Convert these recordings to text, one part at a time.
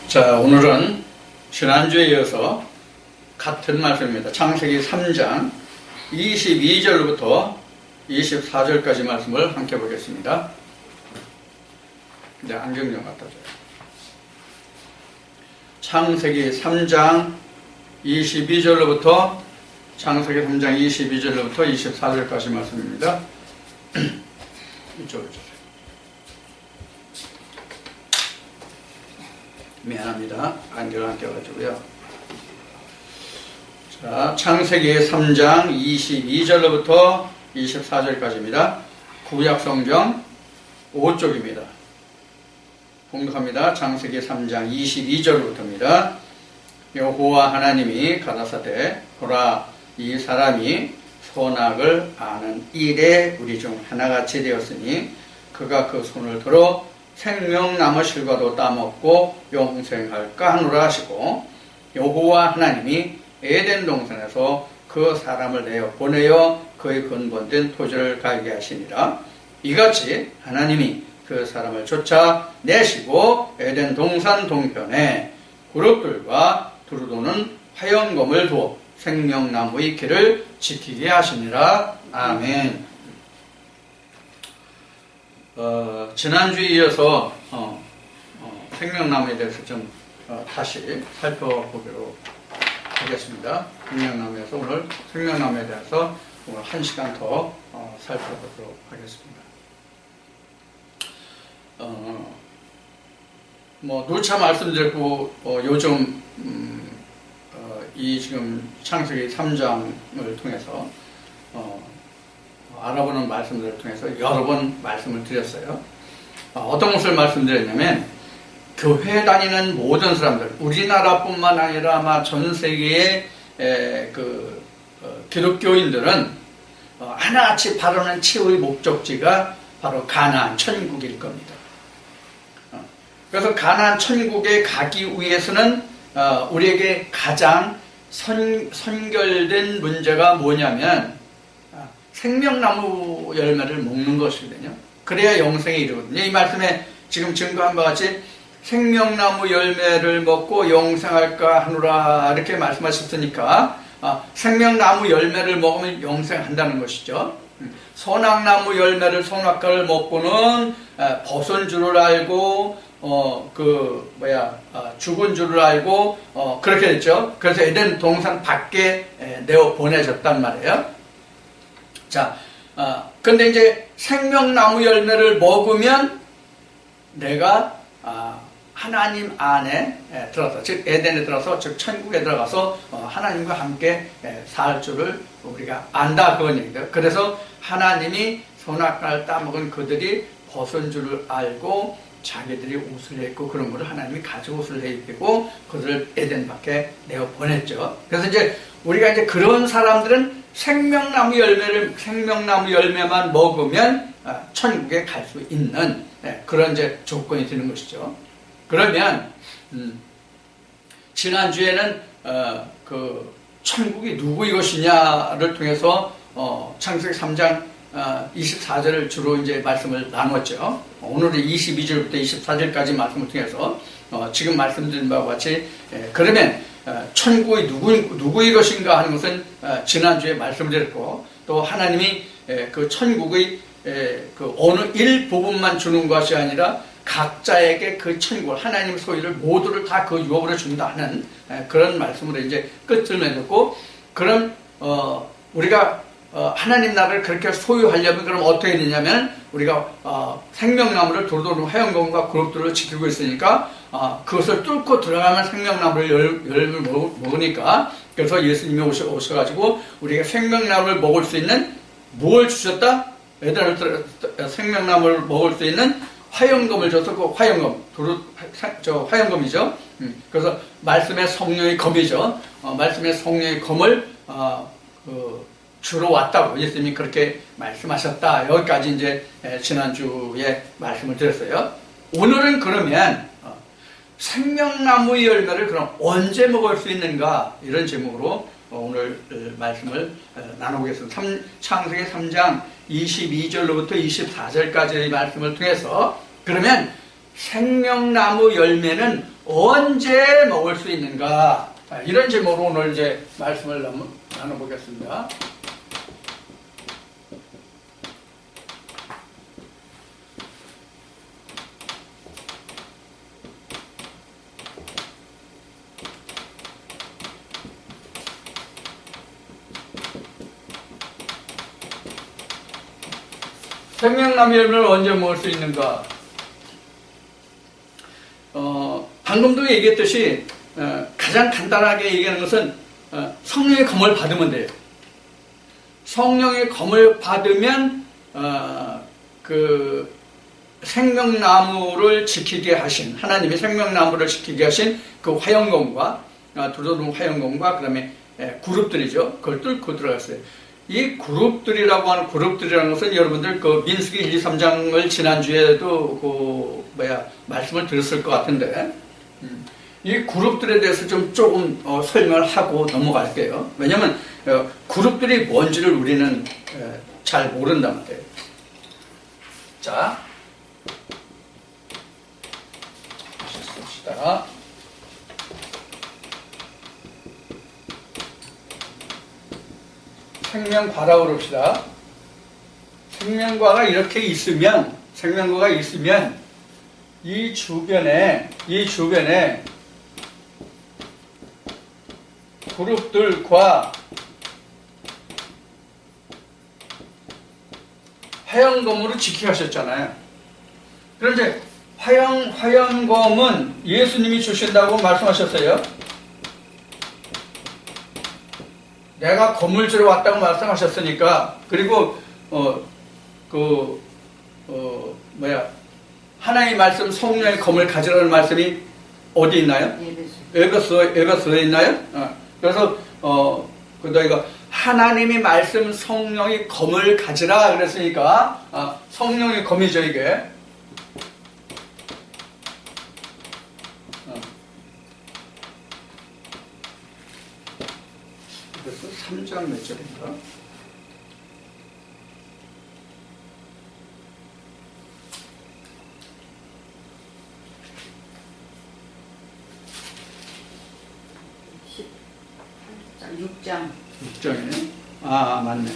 자, 오늘은 지난주에 이어서 같은 말씀입니다. 창세기 3장 22절부터 24절까지 말씀을 함께 보겠습니다. 이제 안경 좀 갖다 줘요. 창세기 3장 22절로부터 창세기 3장 22절로부터 24절까지 말씀입니다. 이쪽으로 주세요. 미안합니다. 안경을 안 껴가지고요. 자, 창세기 3장 22절로부터 24절까지입니다. 구약성경 5쪽입니다. 봉독합니다. 창세기 3장 22절부터입니다. 여호와 하나님이 가라사대 보라, 이 사람이 선악을 아는 일에 우리 중 하나같이 되었으니 그가 그 손을 들어 생명나무 실과도 따먹고 영생할까 하노라 하시고, 여호와 하나님이 에덴 동산에서 그 사람을 내어 보내어 그의 근본된 토지를 갈게 하시니라. 이같이 하나님이 그 사람을 쫓아내시고 에덴 동산 동편에 그룹들과 두루도는 화영검을 두어 생명나무의 길을 지키게 하시니라. 아멘. 지난주에 이어서 생명나무에 대해서 좀 다시 살펴보기로 하겠습니다. 생명나무에서 오늘 생명나무에 대해서 오늘 1시간 더 살펴보도록 하겠습니다. 누차 말씀드렸고 요즘 이 지금 창세기 3장을 통해서 알아보는 말씀들을 통해서 여러 번 말씀을 드렸어요. 어떤 것을 말씀드렸냐면, 교회 다니는 모든 사람들, 우리나라뿐만 아니라 아마 전 세계의 기독교인들은 하나같이 바라는 최후의 목적지가 바로 가나안 천국일 겁니다. 그래서 가나안 천국에 가기 위해서는 우리에게 가장 선결된 문제가 뭐냐면 생명나무 열매를 먹는 것이거든요. 그래야 영생에 이르거든요. 이 말씀에 지금 증거한 바와 같이 생명나무 열매를 먹고 영생할까 하노라 이렇게 말씀하셨으니까 생명나무 열매를 먹으면 영생한다는 것이죠. 선악나무 열매를 선악과를 먹고는 벗은 줄을 알고 죽은 줄을 알고 그렇게 됐죠. 그래서 에덴 동산 밖에 내어 보내졌단 말이에요. 자, 근데 이제 생명나무 열매를 먹으면 내가 하나님 안에 들어서, 즉 에덴에 들어서, 즉 천국에 들어가서 하나님과 함께 살 줄을 우리가 안다, 그런 얘기죠. 그래서 하나님이 선악과를 따먹은 그들이 벗은 줄을 알고 자기들이 옷을 입고 그런 거를 하나님이 가죽 옷을 입히고 그들을 에덴 밖에 내어 보냈죠. 그래서 이제 우리가 이제 그런 사람들은 생명나무 열매만 먹으면 천국에 갈 수 있는 그런 이제 조건이 되는 것이죠. 그러면 지난주에는 그 천국이 누구의 것이냐를 통해서 창세기 3장 24절을 주로 이제 말씀을 나눴죠. 오늘은 22절부터 24절까지 말씀을 통해서 지금 말씀드린 바와 같이 그러면 천국이 누구의 것인가 하는 것은 지난주에 말씀드렸고, 또 하나님이 그 천국의 그 어느 일부분만 주는 것이 아니라 각자에게 그 천국을, 하나님 소유를 모두를 다 그 유업으로 준다 하는 그런 말씀으로 이제 끝을 맺었고, 그럼 우리가 하나님 나라를 그렇게 소유하려면 그럼 어떻게 되냐면 우리가 생명나무를 도로도로 화영검과 그룹들을 지키고 있으니까 그것을 뚫고 들어가면 생명나무를 열매를 먹으니까, 그래서 예수님이 오셔가지고 우리가 생명나무를 먹을 수 있는 무엇을 주셨다? 생명나무를 먹을 수 있는 화영검을 줘서, 그 화영검, 화영검이죠. 그래서 말씀의 성령의 검이죠. 말씀의 성령의 검을 주러 왔다고 예수님이 그렇게 말씀하셨다. 여기까지 이제 지난주에 말씀을 드렸어요. 오늘은 그러면 생명나무 열매를 그럼 언제 먹을 수 있는가, 이런 제목으로 오늘 말씀을 나누겠습니다. 창세기 3장 22절로부터 24절까지의 말씀을 통해서 그러면 생명나무 열매는 언제 먹을 수 있는가? 이런 제목으로 오늘 이제 말씀을 나눠보겠습니다. 생명나무 열매를 언제 먹을 수 있는가? 방금도 얘기했듯이 가장 간단하게 얘기하는 것은 성령의 검을 받으면 돼요. 성령의 검을 받으면 그 생명나무를 지키게 하신 하나님이 생명나무를 지키게 하신 그 화영검과 두루두루 화영검과 그다음에 그룹들이죠. 그걸 뚫고 들어갔어요. 이 그룹들이라고 하는 그룹들이라는 것은 여러분들 그 민수기 1, 2, 3장을 지난주에도 말씀을 드렸을 것 같은데 이 그룹들에 대해서 조금 설명을 하고 넘어갈게요. 왜냐하면 그룹들이 뭔지를 우리는 잘 모른단 말이에요. 자, 봅시다. 생명과라고 그럽시다. 생명과가 이렇게 있으면, 생명과가 있으면 이 주변에 그룹들과 화영검으로 지키게 하셨잖아요. 그런데 화영검은 예수님이 주신다고 말씀하셨어요. 내가 검을 주러 왔다고 말씀하셨으니까, 그리고 하나님의 말씀 성령의 검을 가지라는 말씀이 어디 있나요? 에베소에 있나요? 그래서 너희가 하나님의 말씀 성령의 검을 가지라 그랬으니까 성령의 검이죠 이게. 그래서 3장 몇 절인가? 육장 6장이네. 맞네.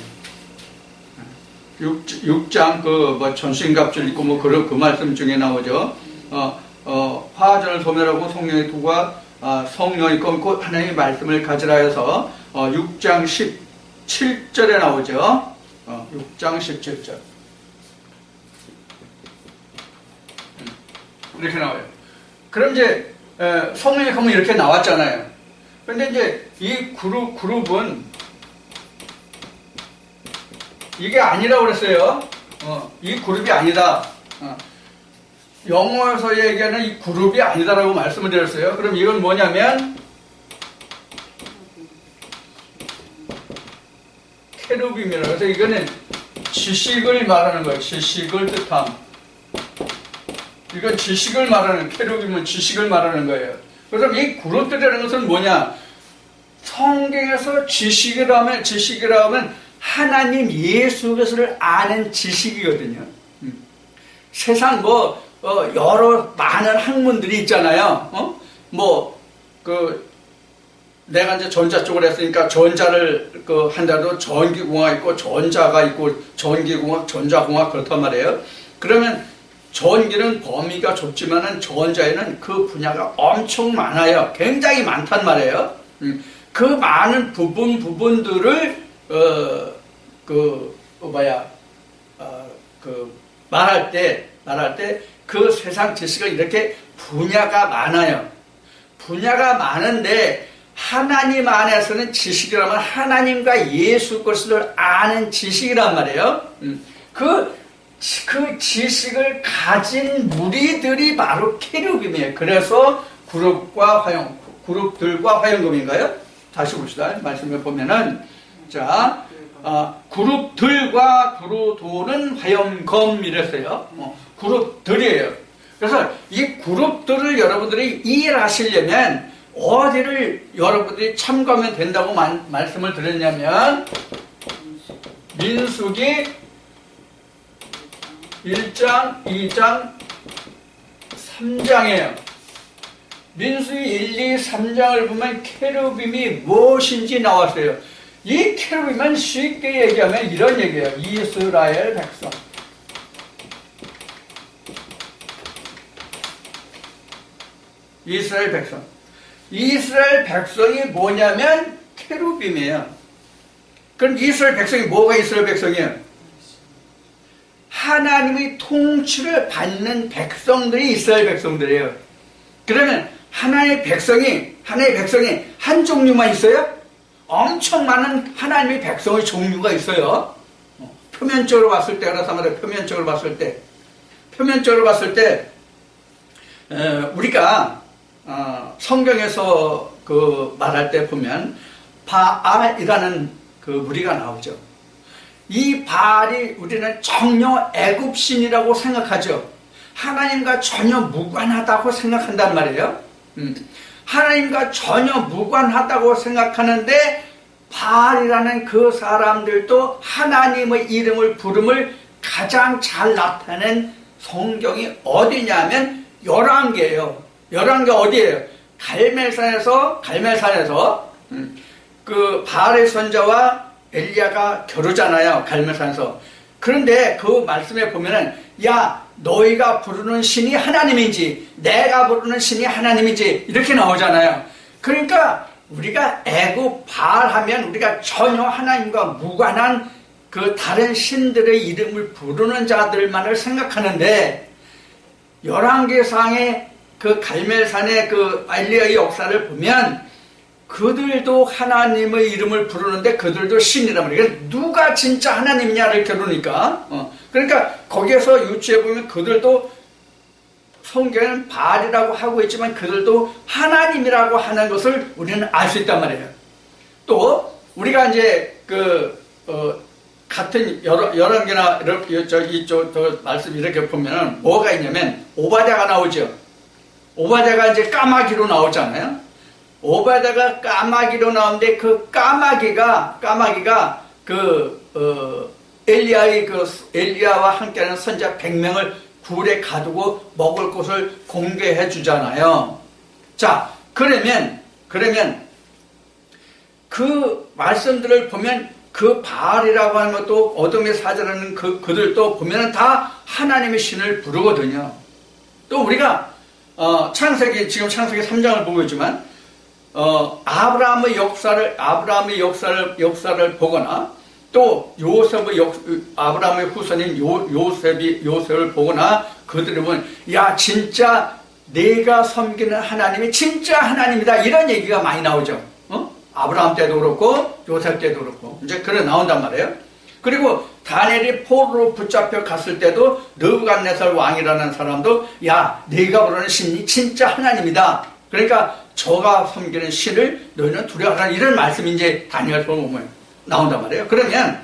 6장 전신갑줄 있고 그 말씀 중에 나오죠. 화전을 소멸하고 성령의 두가 성령이 검고 하나님의 말씀을 가지라 해서 6장 17절에 나오죠. 6장 17절. 이렇게 나와요. 그럼 이제 성령의 검은 이렇게 나왔잖아요. 근데 이제 이 그룹은 이게 아니라고 그랬어요. 이 그룹이 아니다. 영어에서 얘기하는 이 그룹이 아니다라고 말씀을 드렸어요. 그럼 이건 뭐냐면 케루빔이라고 해서 이거는 지식을 말하는 거예요. 지식을 뜻함. 이건 지식을 말하는, 케루빔은 지식을 말하는 거예요. 그래서 이 그룹들이라는 것은 뭐냐? 성경에서 지식이라 하면 하나님 예수 그리스도를 아는 지식이거든요. 세상 여러 많은 학문들이 있잖아요. 내가 이제 전자 쪽을 했으니까 전자를 한다도 전기공학 있고 전자가 있고 전기공학, 전자공학 그렇단 말이에요. 그러면 전기는 범위가 좁지만은 전자에는 그 분야가 엄청 많아요. 굉장히 많단 말이에요. 그 많은 부분들을 말할 때 그 세상 지식은 이렇게 분야가 많아요. 분야가 많은데 하나님 안에서는 지식이라면 하나님과 예수 그리스도를 아는 지식이란 말이에요. 그 지식을 가진 무리들이 바로 케루빔이에요. 그래서 그룹들과 화영검인가요? 다시 봅시다. 말씀을 보면은, 자, 그룹들과 두루두는 화영검 이랬어요. 그룹들이에요. 그래서 이 그룹들을 여러분들이 이해하시려면 어디를 여러분들이 참고하면 된다고 말씀을 드렸냐면, 민수기 1장, 2장, 3장이에요. 민수기 1, 2, 3장을 보면 케루빔이 무엇인지 나왔어요. 이 케루빔은 쉽게 얘기하면 이런 얘기예요. 이스라엘 백성. 이스라엘 백성. 이스라엘 백성이 뭐냐면 케루빔이에요. 그럼 이스라엘 백성이 뭐가 이스라엘 백성이에요? 하나님의 통치를 받는 백성들이 이스라엘 백성들이에요. 그러면 하나님의 백성이 한 종류만 있어요? 엄청 많은 하나님의 백성의 종류가 있어요. 표면적으로 봤을 때, 그래서 말해 표면적으로 봤을 때, 우리가 성경에서 그 말할 때 보면 바알이라는 그 무리가 나오죠. 이 바알이 우리는 전혀 애굽신이라고 생각하죠. 하나님과 전혀 무관하다고 생각한단 말이에요. 하나님과 전혀 무관하다고 생각하는데 바알이라는 그 사람들도 하나님의 이름을 부름을 가장 잘 나타낸 성경이 어디냐면 열왕기예요. 열왕기 어디예요? 갈멜산에서 그 바알의 선자와 엘리야가 겨루잖아요. 갈멜산에서. 그런데 그 말씀에 보면은 야 너희가 부르는 신이 하나님인지 내가 부르는 신이 하나님인지 이렇게 나오잖아요. 그러니까 우리가 애굽 바알 하면 우리가 전혀 하나님과 무관한 그 다른 신들의 이름을 부르는 자들만을 생각하는데 열왕기상의 그 갈멜산의 그 엘리야의 역사를 보면 그들도 하나님의 이름을 부르는데 그들도 신이란 말이에요. 누가 진짜 하나님이냐를 겨루니까. 그러니까 거기에서 유추해보면 그들도 성경에는 바알이라고 하고 있지만 그들도 하나님이라고 하는 것을 우리는 알 수 있단 말이에요. 또 우리가 이제 같은 열왕기나 이쪽 말씀 이렇게 보면은 뭐가 있냐면 오바댜가 나오죠. 오바댜가 이제 까마귀로 나오잖아요. 오바댜가 까마귀로 나오는데 그 까마귀가 엘리야와 함께하는 선자 100명을 굴에 가두고 먹을 것을 공개해 주잖아요. 자, 그러면 그 말씀들을 보면 그 바알이라고 하는 것도 어둠의 사자라는 그들도 보면은 다 하나님의 신을 부르거든요. 또 우리가 지금 창세기 3장을 보고 있지만 아브라함의 역사를 보거나 또 아브라함의 후손인 요셉을 보거나 그들을 보면 야 진짜 내가 섬기는 하나님이 진짜 하나님이다 이런 얘기가 많이 나오죠. 아브라함 때도 그렇고 요셉 때도 그렇고 이제 그래 나온단 말이에요. 그리고 다니엘이 포로로 붙잡혀 갔을 때도 느부갓네살 왕이라는 사람도 야 네가 부르는 신이 진짜 하나님이다. 그러니까 저가 섬기는 신을 너희는 두려워하라 이런 말씀이 이제 다니엘서 보면 나온단 말이에요. 그러면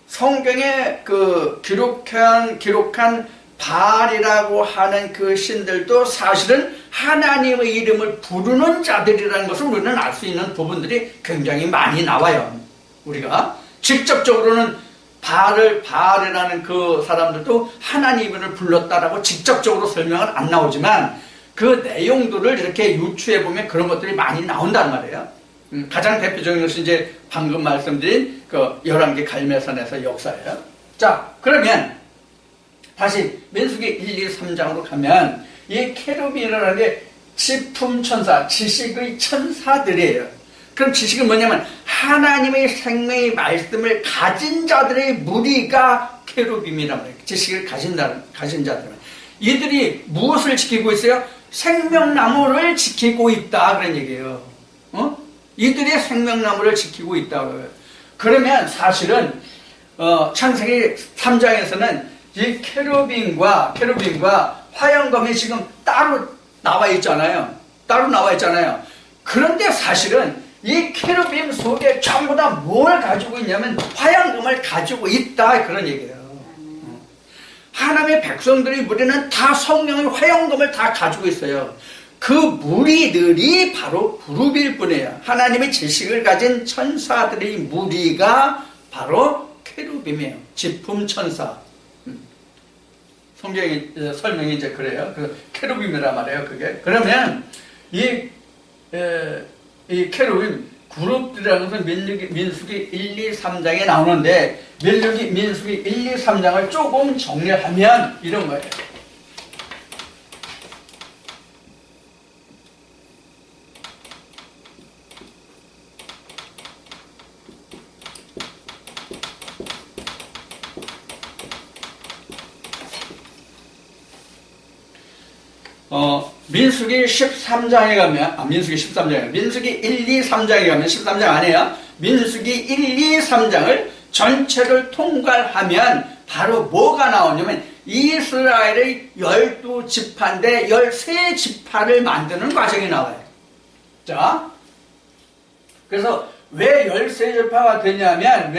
성경에 그 기록한 바알이라고 하는 그 신들도 사실은 하나님의 이름을 부르는 자들이라는 것을 우리는 알 수 있는 부분들이 굉장히 많이 나와요. 우리가 직접적으로는 바알이라는 그 사람들도 하나님을 불렀다라고 직접적으로 설명은 안 나오지만 그 내용들을 이렇게 유추해 보면 그런 것들이 많이 나온단 말이에요. 가장 대표적인 것이 이제 방금 말씀드린 그 열왕기 갈멜산에서 역사예요. 자, 그러면 다시 민수기 1, 2, 3장으로 가면 이 케루빔이라는 게 지품천사, 지식의 천사들이에요. 그럼 지식은 뭐냐면 하나님의 생명의 말씀을 가진 자들의 무리가 케루빔이란 말이에요. 지식을 가진 자들. 이들이 무엇을 지키고 있어요? 생명나무를 지키고 있다 그런 얘기예요. 이들이 생명나무를 지키고 있다고요. 그러면 사실은 창세기 3장에서는 이 케루빔과 화영검이 지금 따로 나와 있잖아요. 그런데 사실은 이 케루빔 속에 전부 다 뭘 가지고 있냐면 화영검을 가지고 있다 그런 얘기예요. 하나님의 백성들이 무리는 다 성령의 화영검을 다 가지고 있어요. 그 무리들이 바로 그룹일 뿐이에요. 하나님의 지식을 가진 천사들의 무리가 바로 케루빔이에요. 지품천사. 성경의 설명이 이제 그래요. 그 케루빔이란 말이에요. 그게. 그러면 이 케루빔 그룹들이라는 것은 민수기 1, 2, 3장에 나오는데 민수기 1, 2, 3장을 조금 정리하면 이런 거예요. 민수기 13장에 가면, 민수기 13장에, 민수기 1, 2, 3장에 가면, 13장 아니에요. 민수기 1, 2, 3장을 전체를 통괄하면 바로 뭐가 나오냐면 이스라엘의 12지파인데 13지파를 만드는 과정이 나와요. 자, 그래서 왜 13지파가 되냐면,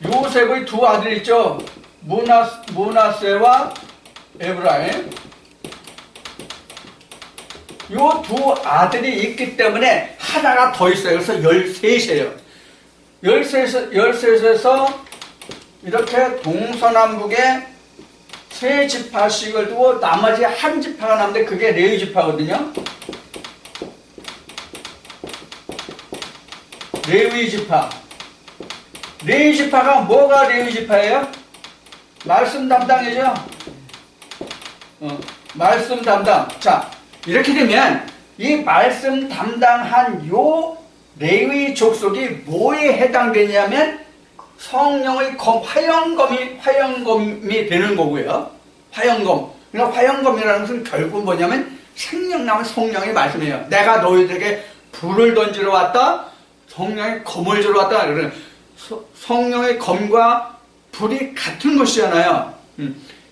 요셉의 두 아들 있죠? 므낫세와 에브라임, 요 두 아들이 있기 때문에 하나가 더 있어요. 그래서 13이에요. 13에서 이렇게 동서남북에 세 지파씩을 두고 나머지 한 지파가 남는데 그게 레위 지파거든요. 레위 지파. 레위 지파가 뭐가 레위 지파예요? 말씀 담당이죠. 말씀 담당. 자, 이렇게 되면 이 말씀 담당한 요 레위 족속이 뭐에 해당되냐면 성령의 화영검이 되는 거고요. 화영검. 그러니까 화영검이라는 것은 결국 뭐냐면 생명나무 성령의 말씀이에요. 내가 너희들에게 불을 던지러 왔다. 성령의 검을 주러 왔다. 그러면 성령의 검과 불이 같은 것이잖아요.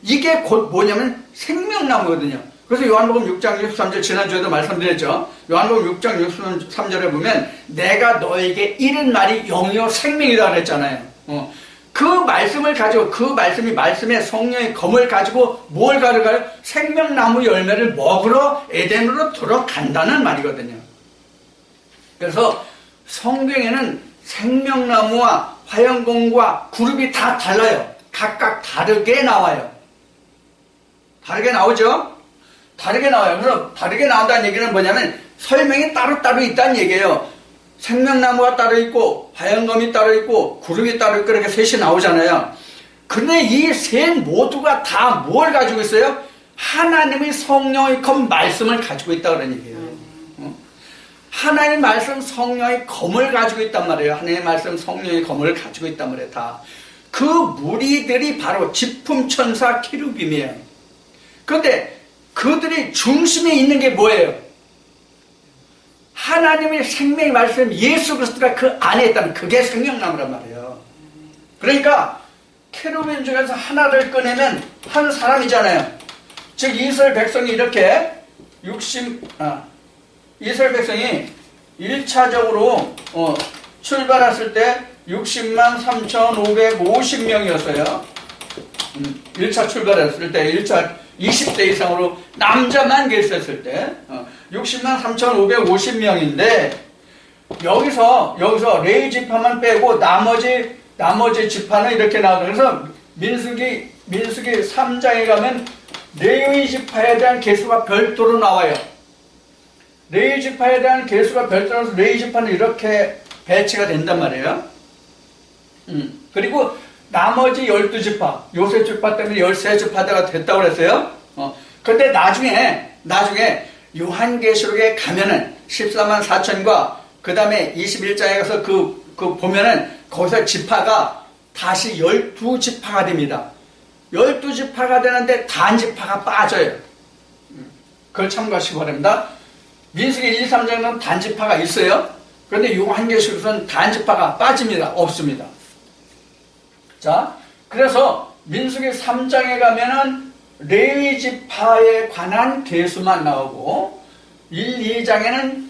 이게 곧 뭐냐면 생명나무거든요. 그래서 요한복음 6장 63절 지난주에도 말씀드렸죠. 요한복음 6장 63절에 보면 내가 너에게 이른 말이 영이요 생명이다 그랬잖아요. 그 말씀을 가지고 그 말씀의 성령의 검을 가지고 뭘 가져가요? 생명나무 열매를 먹으러 에덴으로 들어간다는 말이거든요. 그래서 성경에는 생명나무와 화영검과 그룹이 다 달라요. 각각 다르게 나와요. 다르게 나오죠? 다르게 나와요. 그래서 다르게 나온다는 얘기는 뭐냐면 설명이 따로따로 있다는 얘기예요. 생명나무가 따로 있고 화영검이 따로 있고 그룹이 따로 있고 이렇게 셋이 나오잖아요. 근데 이 셋 모두가 다 뭘 가지고 있어요? 하나님의 성령의 검 말씀을 가지고 있다 그런 얘기예요. 하나님의 말씀 성령의 검을 가지고 있단 말이에요. 하나님의 말씀 성령의 검을 가지고 있단 말이에요. 다. 그 무리들이 바로 지품천사 키루빔이에요. 그런데 그들이 중심에 있는 게 뭐예요? 하나님의 생명의 말씀 예수 그리스도가 그 안에 있다면 그게 생명나무란 말이에요. 그러니까 케루빔 중에서 하나를 꺼내면 한 사람이잖아요. 즉 이스라엘 백성이 이렇게 이스라엘 백성이 1차적으로 출발했을 때 60만 3,550명이었어요. 1차 출발했을 때 20대 이상으로 남자만 계셨을 때 60만 3,550명인데 여기서 레위 지파만 빼고 나머지 지파는 이렇게 나오죠. 그래서 민수기 3장에 가면 레위 지파에 대한 개수가 별도로 나와요. 레위 지파에 대한 개수가 별도로 나와서 레위 지파는 이렇게 배치가 된단 말이에요. 그리고 나머지 12지파, 요셉 지파 때문에 13지파가 됐다고 그랬어요. 근데 나중에 요한계시록에 가면은 14만 4천과 그 다음에 21장에 가서 그 보면은 거기서 지파가 다시 12지파가 됩니다. 12지파가 되는데 단지파가 빠져요. 그걸 참고하시기 바랍니다. 민수기 1, 2, 3장은 단지파가 있어요. 그런데 요한계시록에서는 단지파가 빠집니다. 없습니다. 자, 그래서 민수기 3장에 가면은 레위 지파에 관한 계수만 나오고 1, 2장에는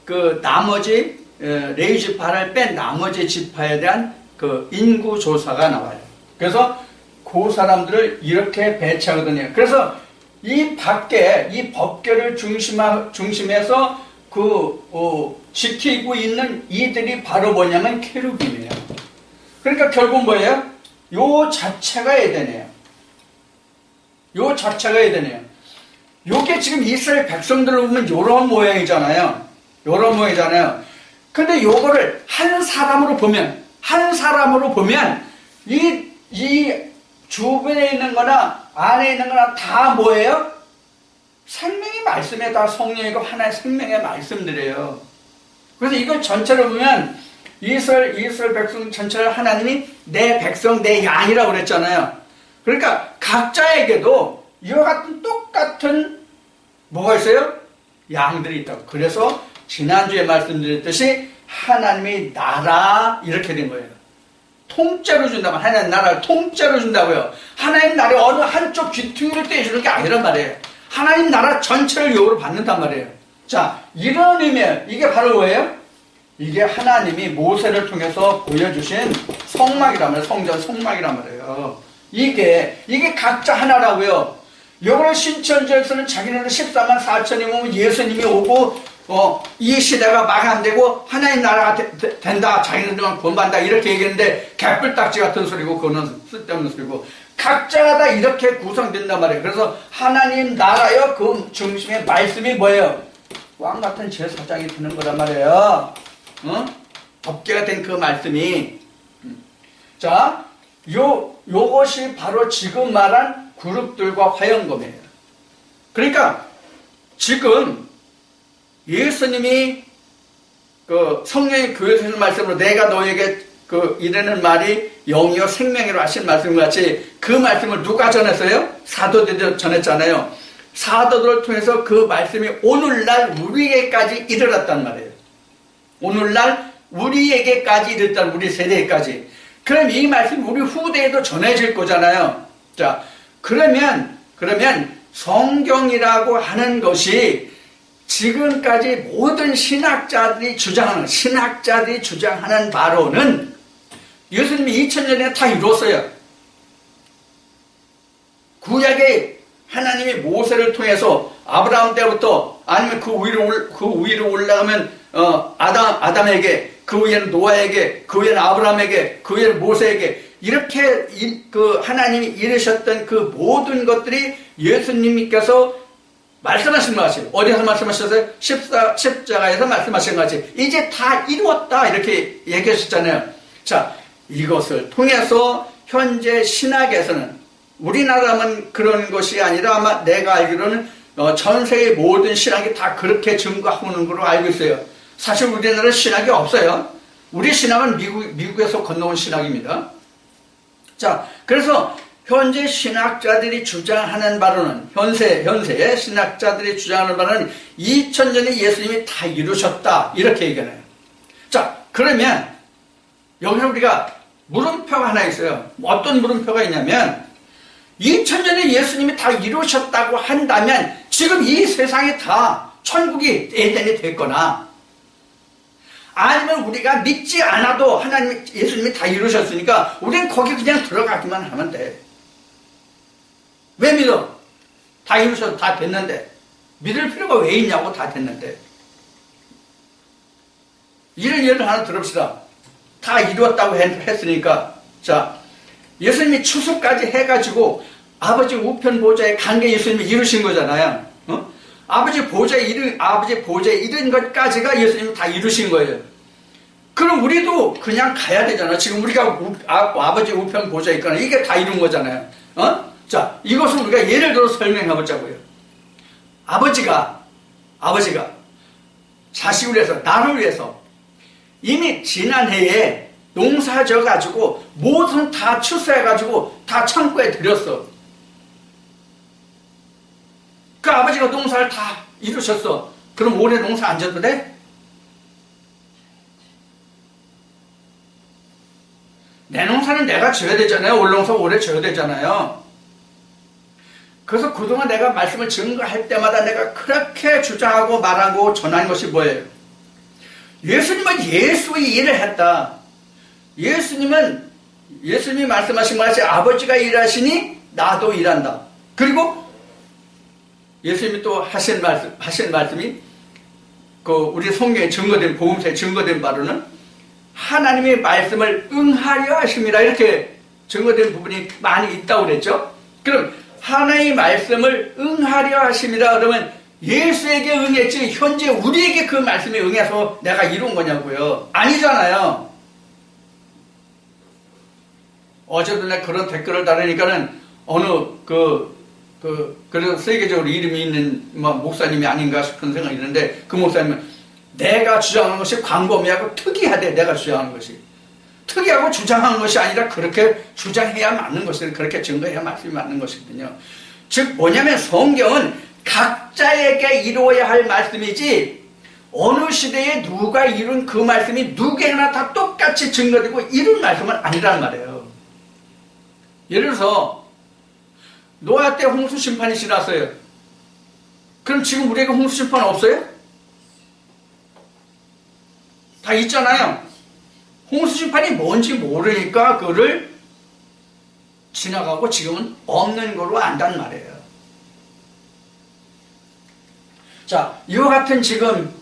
그 나머지 레위 지파를 뺀 나머지 지파에 대한 그 인구 조사가 나와요. 그래서 그 사람들을 이렇게 배치하거든요. 그래서 이 밖에 이 법궤를 중심해서 지키고 있는 이들이 바로 뭐냐면 케루빔이에요. 그러니까 결국 뭐예요? 요 자체가 에덴이에요. 요게 지금 이스라엘 백성들을 보면 요런 모양이잖아요. 요런 모양이잖아요. 근데 요거를 한 사람으로 보면 이 주변에 있는 거나 안에 있는 거나 다 뭐예요? 생명의 말씀에 다 성령이고 하나의 생명의 말씀들이에요. 그래서 이걸 전체를 보면 이스라엘 백성 전체를 하나님이 내 백성, 내 양이라고 그랬잖아요. 그러니까 각자에게도 이와 같은 똑같은 뭐가 있어요? 양들이 있다고. 그래서 지난주에 말씀드렸듯이 하나님의 나라 이렇게 된 거예요. 통째로 준다면 하나님 나라를 통째로 준다고요. 하나님 나라의 어느 한쪽 귀퉁이를 떼주는 게 아니란 말이에요. 하나님 나라 전체를 요구로 받는단 말이에요. 자, 이런 의미에 이게 바로 뭐예요? 이게 하나님이 모세를 통해서 보여주신 성막이란 말이에요. 성전 성막이란 말이에요. 이게 각자 하나라고요. 요거를 신천지에서는 자기네들 14만 4천이 오면 예수님이 오고 이 시대가 마감되고 하나님 나라가 된다. 자기네들만 구원받는다. 이렇게 얘기했는데 개뿔딱지 같은 소리고 그거는 쓸데없는 소리고 각자가 다 이렇게 구성된단 말이에요. 그래서 하나님 나라여 그 중심의 말씀이 뭐예요? 왕 같은 제사장이 되는 거란 말이에요. 덮개가 된 그 말씀이. 자, 요것이 바로 지금 말한 그룹들과 화연검이에요. 그러니까 지금 예수님이 그 성령의 교회에서 하신 말씀으로 내가 너에게 이르는 말이 영이요 생명이로 하신 말씀과 같이 그 말씀을 누가 전했어요? 사도들이 전했잖아요. 사도들을 통해서 그 말씀이 오늘날 우리에게까지 이르렀단 말이에요. 오늘날 우리에게까지 이르렀단 우리 세대까지. 그럼 이 말씀이 우리 후대에도 전해질 거잖아요. 자, 그러면 성경이라고 하는 것이 지금까지 모든 신학자들이 주장하는 바로는 예수님이 2000년에 다 이루었어요. 구약에 하나님이 모세를 통해서 아브라함 때부터 아니면 그 위로 올라가면 아담에게, 그 위에는 노아에게, 그 위에는 아브라함에게, 그 위에는 모세에게 이렇게 하나님이 이르셨던 그 모든 것들이 예수님께서 말씀하신 것 같이 어디서 말씀하셨어요? 십자가에서 말씀하신 것 같이 이제 다 이루었다 이렇게 얘기하셨잖아요. 자, 이것을 통해서 현재 신학에서는 우리나라만 그런 것이 아니라 아마 내가 알기로는 전 세계 모든 신학이 다 그렇게 증거하고 있는 걸로 알고 있어요. 사실 우리나라 신학이 없어요. 우리 신학은 미국에서 건너온 신학입니다. 자, 그래서 현재 신학자들이 주장하는 바로는 현세의 신학자들이 주장하는 바로는 2000년에 예수님이 다 이루셨다 이렇게 얘기해요. 자, 그러면 여기서 우리가 물음표가 하나 있어요. 어떤 물음표가 있냐면 2000년에 예수님이 다 이루셨다고 한다면 지금 이 세상이 다 천국이 에덴이 됐거나 아니면 우리가 믿지 않아도 하나님 예수님이 다 이루셨으니까 우리는 거기 그냥 들어가기만 하면 돼. 왜 믿어? 다 이루셔서 다 됐는데. 믿을 필요가 왜 있냐고 다 됐는데. 이런 예를 하나 들읍시다. 다 이루었다고 했으니까. 자, 예수님이 추수까지 해가지고 아버지 우편 보좌에 간 게 예수님이 이루신 거잖아요. 아버지 보좌에 이른 것까지가 예수님이 다 이루신 거예요. 그럼 우리도 그냥 가야 되잖아. 지금 우리가 아버지 우편 보좌에 있거나 이게 다 이룬 거잖아요. 자, 이것을 우리가 예를 들어 설명해 보자고요. 아버지가 자식을 위해서, 나를 위해서 이미 지난해에 농사 져가지고 모든 다 추수해가지고 다 창고에 들였어. 그 아버지가 농사를 다 이루셨어. 그럼 올해 농사 안 져도 돼? 내 농사는 내가 져야 되잖아요. 올 농사 올해 져야 되잖아요. 그래서 그동안 내가 말씀을 증거할 때마다 내가 그렇게 주장하고 말하고 전하는 것이 뭐예요? 예수님은 예수의 일을 했다. 예수님이 말씀하신 것 같이 아버지가 일하시니 나도 일한다. 그리고 예수님이 또 하신 말씀이 우리 성경에 증거된, 복음서에 증거된 바로는 하나님의 말씀을 응하려 하심이라 이렇게 증거된 부분이 많이 있다고 그랬죠? 그럼 하나님의 말씀을 응하려 하십니다. 그러면 예수에게 응했지 현재 우리에게 그 말씀에 응해서 내가 이룬 거냐고요? 아니잖아요. 어제도 내가 그런 댓글을 달으니까는 어느 그래서 세계적으로 이름이 있는 목사님이 아닌가 싶은 생각이 드는데 그 목사님은 내가 주장하는 것이 광범위하고 특이하대. 내가 주장하는 것이 특이하고 주장하는 것이 아니라 그렇게 주장해야 맞는 것이거든요. 그렇게 증거해야 말씀이 맞는 것이거든요. 즉 뭐냐면 성경은 각자에게 이루어야 할 말씀이지 어느 시대에 누가 이룬 그 말씀이 누구에게나 다 똑같이 증거되고 이룬 말씀은 아니란 말이에요. 예를 들어서 노아 때 홍수 심판이 지났어요. 그럼 지금 우리에게 홍수 심판 없어요? 다 있잖아요. 홍수 심판이 뭔지 모르니까 그거를 지나가고 지금은 없는 걸로 안단 말이에요. 자, 이와 같은 지금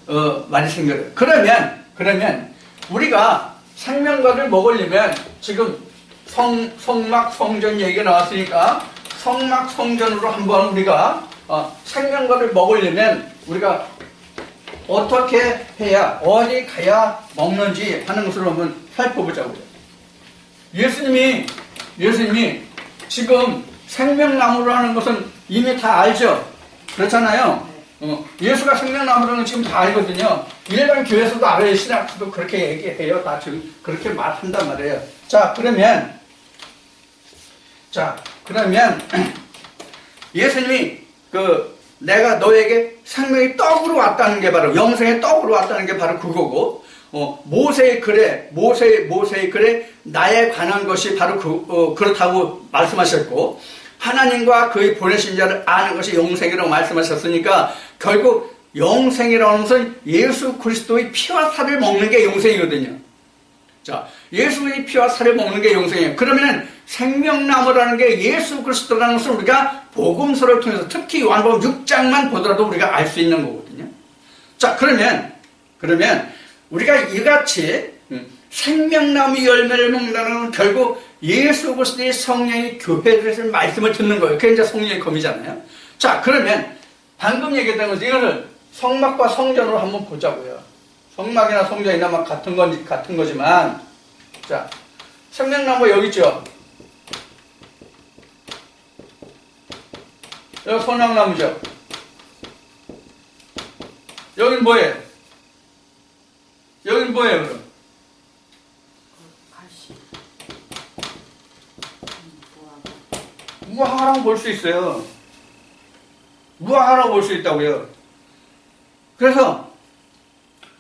말이 생겨요. 그러면 우리가 생명과를 먹으려면 지금 성막 성전 얘기가 나왔으니까 성막 성전으로 한번 우리가 생명과를 먹으려면 우리가 어떻게 해야 어디 가야 먹는지 하는 것을 한번 살펴보자고요. 예수님이 지금 생명나무라는 것은 이미 다 알죠? 그렇잖아요. 예수가 생명나무라는 건 지금 다 알거든요. 일반 교회에서도 알아요. 신학도 그렇게 얘기해요. 다 지금 그렇게 말한단 말이에요. 자, 그러면 예수님이 내가 너에게 생명의 떡으로 왔다는 게 바로 영생의 떡으로 왔다는 게 바로 그거고 모세의 글에 나에 관한 것이 바로 그렇다고 말씀하셨고 하나님과 그의 보내신 자를 아는 것이 영생이라고 말씀하셨으니까 결국 영생이라는 것은 예수 그리스도의 피와 살을 먹는 게 영생이거든요. 자, 예수의 피와 살을 먹는 게 영생이에요. 그러면은 생명나무라는 게 예수 그리스도라는 것을 우리가 복음서를 통해서 특히 요한복음 6장만 보더라도 우리가 알 수 있는 거거든요. 자, 그러면 우리가 이같이 생명나무 열매를 먹는다는 건 결국 예수 그리스도의 성령이 교회에서 말씀을 듣는 거예요. 그게 이제 성령의 검이잖아요. 자, 그러면 방금 얘기했던 것은 이거를 성막과 성전으로 한번 보자고요. 성막이나 성전이나 막 같은 거지만, 자, 생명나무 여기 있죠? 여기 소낙나무죠? 여긴 뭐예요? 여긴 뭐예요, 그럼? 무화과라고 볼 수 있어요. 무화과라고 볼 수 있다고요. 그래서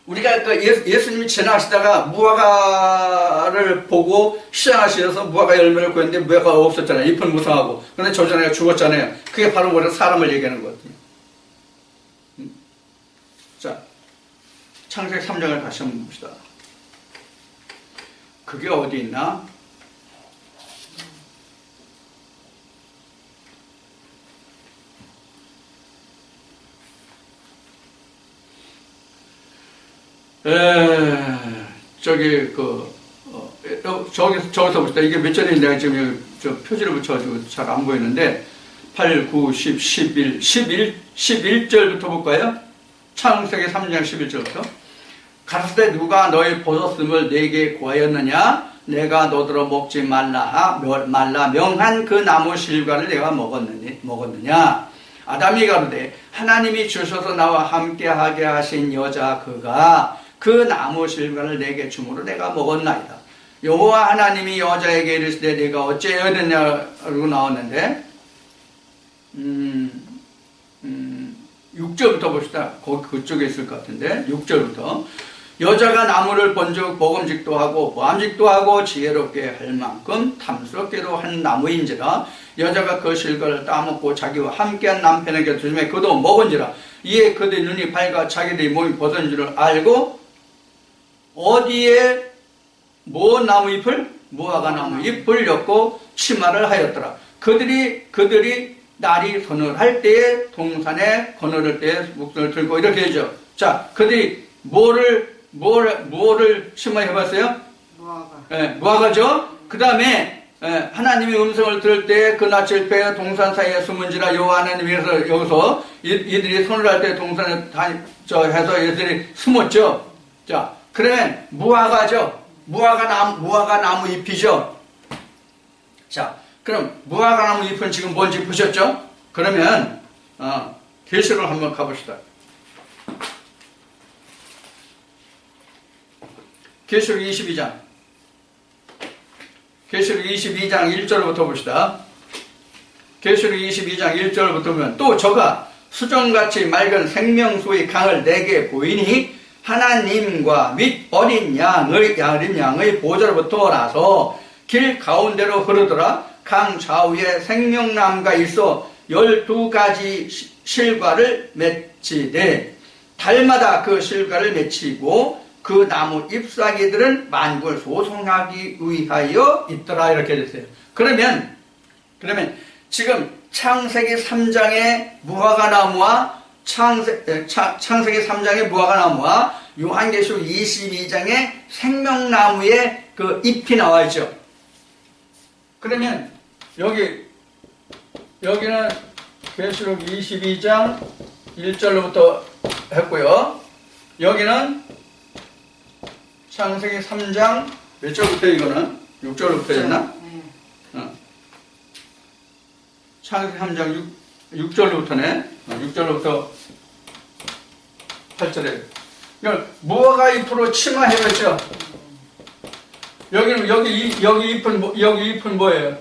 우리가 예수님이 지나가시다가 무화과를 보고 시장하시면서 무화과 열매를 구했는데 무화과가 없었잖아요. 잎은 무성하고. 그런데 조전애가 죽었잖아요. 그게 바로 우리가 사람을 얘기하는 거거든요. 자, 창세기 3장을 다시 한번 봅시다. 그게 어디 있나? 저기서 봅시다. 이게 몇 절인지 내가 지금 저 표지를 붙여가지고 잘 안 보이는데, 8, 9, 10, 11절부터 볼까요? 창세기 3장 11절부터. 가라사대 누가 너의 버섯음을 내게 구하였느냐? 내가 너더러 먹지 말라 명한 그 나무 실과를 내가 먹었느냐? 아담이 가로되 하나님이 주셔서 나와 함께하게 하신 여자 그가 그 나무 실과를 내게 주므로 내가 먹었나이다. 여호와 하나님이 여자에게 이르시되 내가 어찌해야 되냐고 나왔는데 6절부터 봅시다. 그쪽에 있을 것 같은데 6절부터 여자가 나무를 본즉 먹음직도 하고 보암직도 하고 지혜롭게 할 만큼 탐스럽게도 한 나무인지라 여자가 그 실과를 따먹고 자기와 함께한 남편에게 주심에 그도 먹은지라 이에 그들의 눈이 밝아 자기들의 몸이 벗은 줄을 알고 어디에 나무 잎을? 무화과 나무 잎을 엮고 치마를 하였더라. 그들이 날이 서늘할 때에 동산에 거느릴 때에 묵선을 들고 이렇게 되죠. 자, 그들이 뭐를 치마해 봤어요? 무화과. 네, 무화과죠. 그 다음에 하나님의 음성을 들을 때 그 낯을 빼어 동산 사이에 숨은지라 여호와 하나님께서 여기서 이들이 손을 할 때 동산에 해서 이들이 숨었죠. 자, 그러면 무화과죠. 무화과 나무 잎이죠. 자, 그럼 무화과 나무 잎은 지금 뭔지 보셨죠? 그러면 계시록 한번 가봅시다. 계시록 22장. 계시록 22장 1절부터 봅시다. 계시록 22장 1절부터 보면 또 저가 수정같이 맑은 생명수의 강을 내게 보이니 하나님과 및 어린 양의 보좌로부터 나서 길 가운데로 흐르더라. 강 좌우에 생명나무가 있어 12가지 실과를 맺히되 달마다 그 실과를 맺히고 그 나무 잎사귀들은 만국을 소송하기 위하여 있더라. 이렇게 됐어요. 그러면 지금 창세기 3장의 무화과 나무와 창세기 3장의 무화과 나무와 요한계시록 22장의 생명나무의 그 잎이 나와 있죠. 그러면 여기는 계시록 22장 1절로부터 했고요. 여기는 창세기 3장 몇 절부터 이거는? 6절부터 했나? 창세기 3장 6절부터네. 6절부터 8절에. 무화과 잎으로 치마해봤죠. 여기 잎은 뭐예요?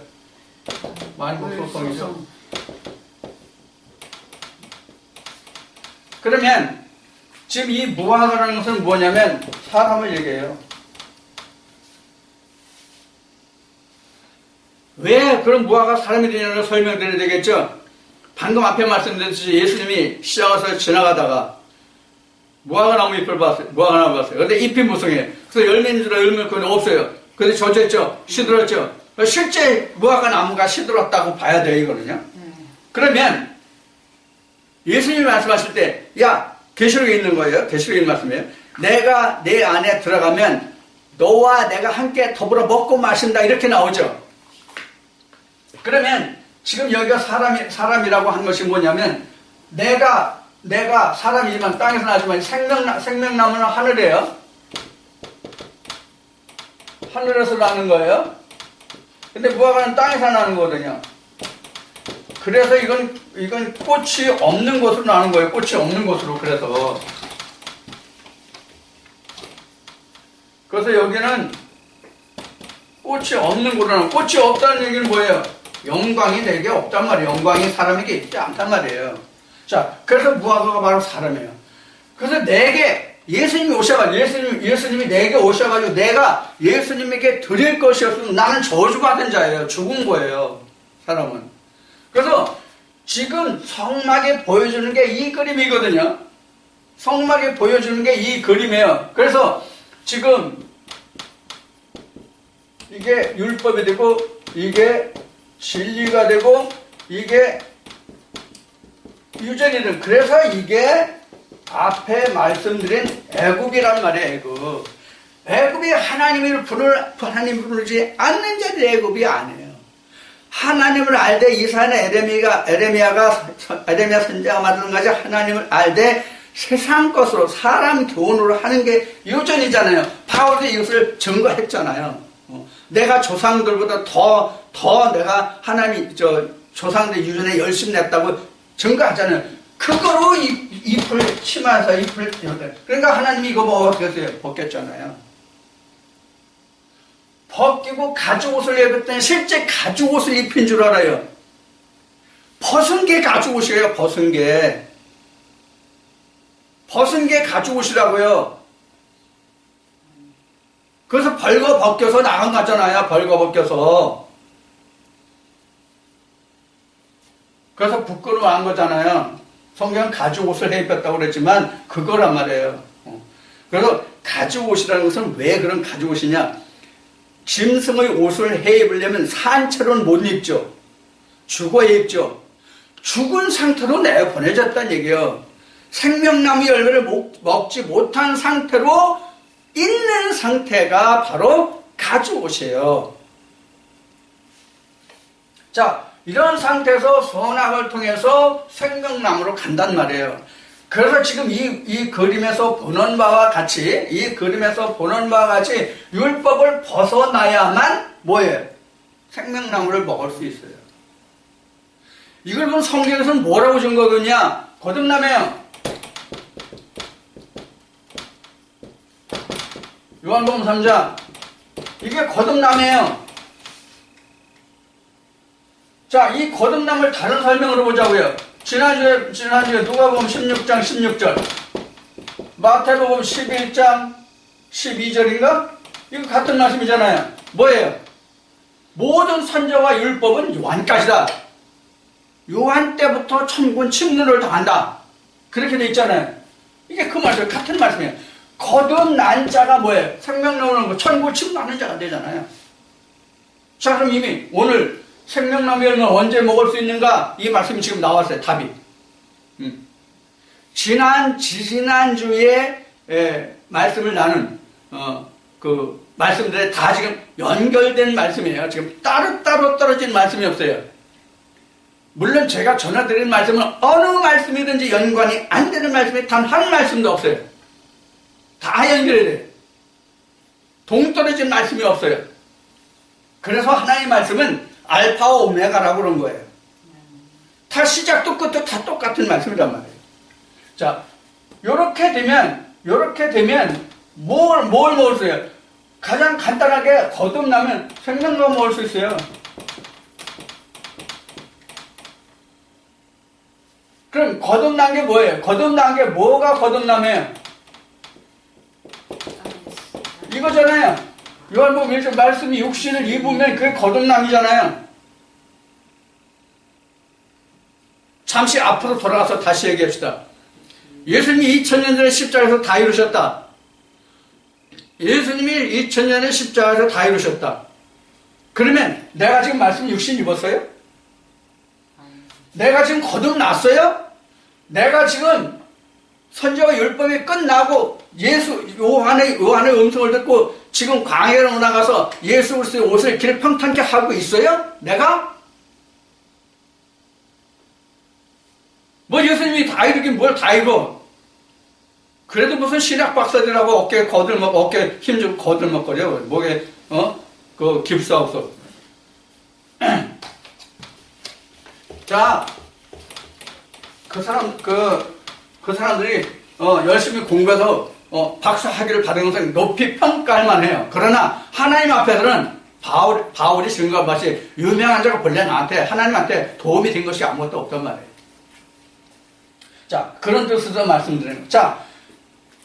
만국소송이죠. 그러면 지금 이 무화과라는 것은 뭐냐면 사람을 얘기해요. 왜 그런 무화과가 사람이 되냐는 설명드려야 되겠죠. 방금 앞에 말씀드렸듯이 예수님이 시장에서 지나가다가 무화과 나무 잎을 봤어요. 무화과 나무 봤어요. 근데 잎이 무성해요. 그래서 열매인 줄 알면 그건 없어요. 근데 젖었죠. 시들었죠. 실제 무화과 나무가 시들었다고 봐야 돼요, 이거는요. 그러면 예수님이 말씀하실 때, 야, 계시록에 있는 거예요. 계시록에 있는 말씀이에요. 내가 내 안에 들어가면 너와 내가 함께 더불어 먹고 마신다. 이렇게 나오죠. 그러면 지금 여기가 사람이라고 한 것이 뭐냐면 내가 사람이지만 땅에서 나지만 생명나무는 하늘이에요. 하늘에서 나는 거예요. 근데 무화과는 땅에서 나는 거거든요. 그래서 이건 꽃이 없는 곳으로 나는 거예요. 꽃이 없는 곳으로. 그래서 여기는 꽃이 없는 곳으로 나는, 꽃이 없다는 얘기는 뭐예요? 영광이 내게 없단 말이에요. 영광이 사람에게 있지 않단 말이에요. 자, 그래서 무화과가 바로 사람이에요. 그래서 내게 예수님이 오셔가지고, 예수님이 내게 오셔가지고 내가 예수님에게 드릴 것이 없으면 나는 저주받은 자예요. 죽은 거예요. 사람은. 그래서 지금 성막에 보여주는 게 이 그림이거든요. 성막에 보여주는 게 이 그림이에요. 그래서 지금 이게 율법이 되고 이게 진리가 되고 이게 유전이든, 그래서 이게 앞에 말씀드린 애굽이란 말이에요. 애굽이 하나님 부르지 않는 자들이 애굽이 아니에요. 하나님을 알되 이사야나 에레미야 선지자가 마찬가지 하나님을 알되 세상 것으로 사람 교훈으로 하는 게 유전이잖아요. 바울도 이것을 증거했잖아요. 내가 조상들보다 더 내가 하나님 조상들 유전에 열심히 냈다고 증거하잖아요. 그거로 잎을 치마에서 잎을 그러니까 하나님이 이거 뭐 어떻게 했어요? 벗겼잖아요. 벗기고 가죽옷을 입었더니 실제 가죽옷을 입힌 줄 알아요. 벗은 게 가죽옷이에요. 벗은 게 가죽옷이라고요. 그래서 벌거 벗겨서 나간 거잖아요. 벌거 벗겨서. 그래서 부끄러워한 거잖아요. 성경은 가죽옷을 해 입혔다고 그랬지만 그거란 말이에요. 그래서 가죽옷이라는 것은 왜 그런 가죽옷이냐? 짐승의 옷을 해 입으려면 산채로는 못 입죠. 죽어야 입죠. 죽은 상태로 내보내졌다는 얘기예요. 생명나무 열매를 먹지 못한 상태로 있는 상태가 바로 가죽옷이에요. 자, 이런 상태에서 선악을 통해서 생명나무로 간단 말이에요. 그래서 지금 이 그림에서 보는 바와 같이, 율법을 벗어나야만 뭐예요? 생명나무를 먹을 수 있어요. 이걸 보면 성경에서는 뭐라고 증거하느냐? 거듭나면 요한복음 3장, 이게 거듭남이에요. 자, 이 거듭남을 다른 설명으로 보자고요. 지난주에 누가복음 16장 16절, 마태복음 11장 12절인가? 이거 같은 말씀이잖아요. 뭐예요? 모든 선지자와 율법은 요한까지다. 요한 때부터 천군 침노를 당한다. 그렇게 돼 있잖아요. 이게 그 말씀, 같은 말씀이에요. 거듭난 자가 뭐예요? 생명나무는 천국 침노하는 자가 되잖아요. 자, 그럼 이미 오늘 생명나무 열매를 언제 먹을 수 있는가? 이 말씀이 지금 나왔어요. 답이. 지난주에 말씀을 나눈 그 말씀들에 다 지금 연결된 말씀이에요. 지금 따로따로 떨어진 말씀이 없어요. 물론 제가 전해드린 말씀은 어느 말씀이든지 연관이 안 되는 말씀이 단 한 말씀도 없어요. 다 연결이 돼요. 동떨어진 말씀이 없어요. 그래서 하나님의 말씀은 알파와 오메가라고 그런 거예요. 다 시작도 끝도 다 똑같은 말씀이란 말이에요. 자, 요렇게 되면 뭘 먹을 수 있어요? 가장 간단하게 거듭나면 생명나무 먹을 수 있어요. 그럼 거듭난 게 뭐예요? 거듭난 게 뭐가 거듭나면? 이거잖아요. 요한복음 1절 말씀이 육신을 입으면 그게 거듭남이잖아요. 잠시 앞으로 돌아가서 다시 얘기합시다. 예수님이 2000년 전에 십자가에서 다 이루셨다. 예수님이 2000년에 십자가에서 다 이루셨다. 그러면 내가 지금 말씀 육신 입었어요? 내가 지금 거듭났어요? 내가 지금 선지와 율법이 끝나고 요한의 음성을 듣고 지금 광야로 나가서 예수 그리스도의 옷을 길에 평탄케 하고 있어요? 내가? 뭐 예수님이 다 이루긴 뭘 다 이루? 그래도 무슨 신학 박사들하고 어깨 힘 좀 거들먹거려. 목에 그 깁스하고서. 자, 그 사람들이 열심히 공부해서 박사 학위를 받은 것은 높이 평가할 만해요. 그러나 하나님 앞에서는 바울이 증거한 것이 유명한 자가 본래 나한테 하나님한테 도움이 된 것이 아무것도 없단 말이에요. 자, 그런 뜻에서 말씀드리는 거예요. 자,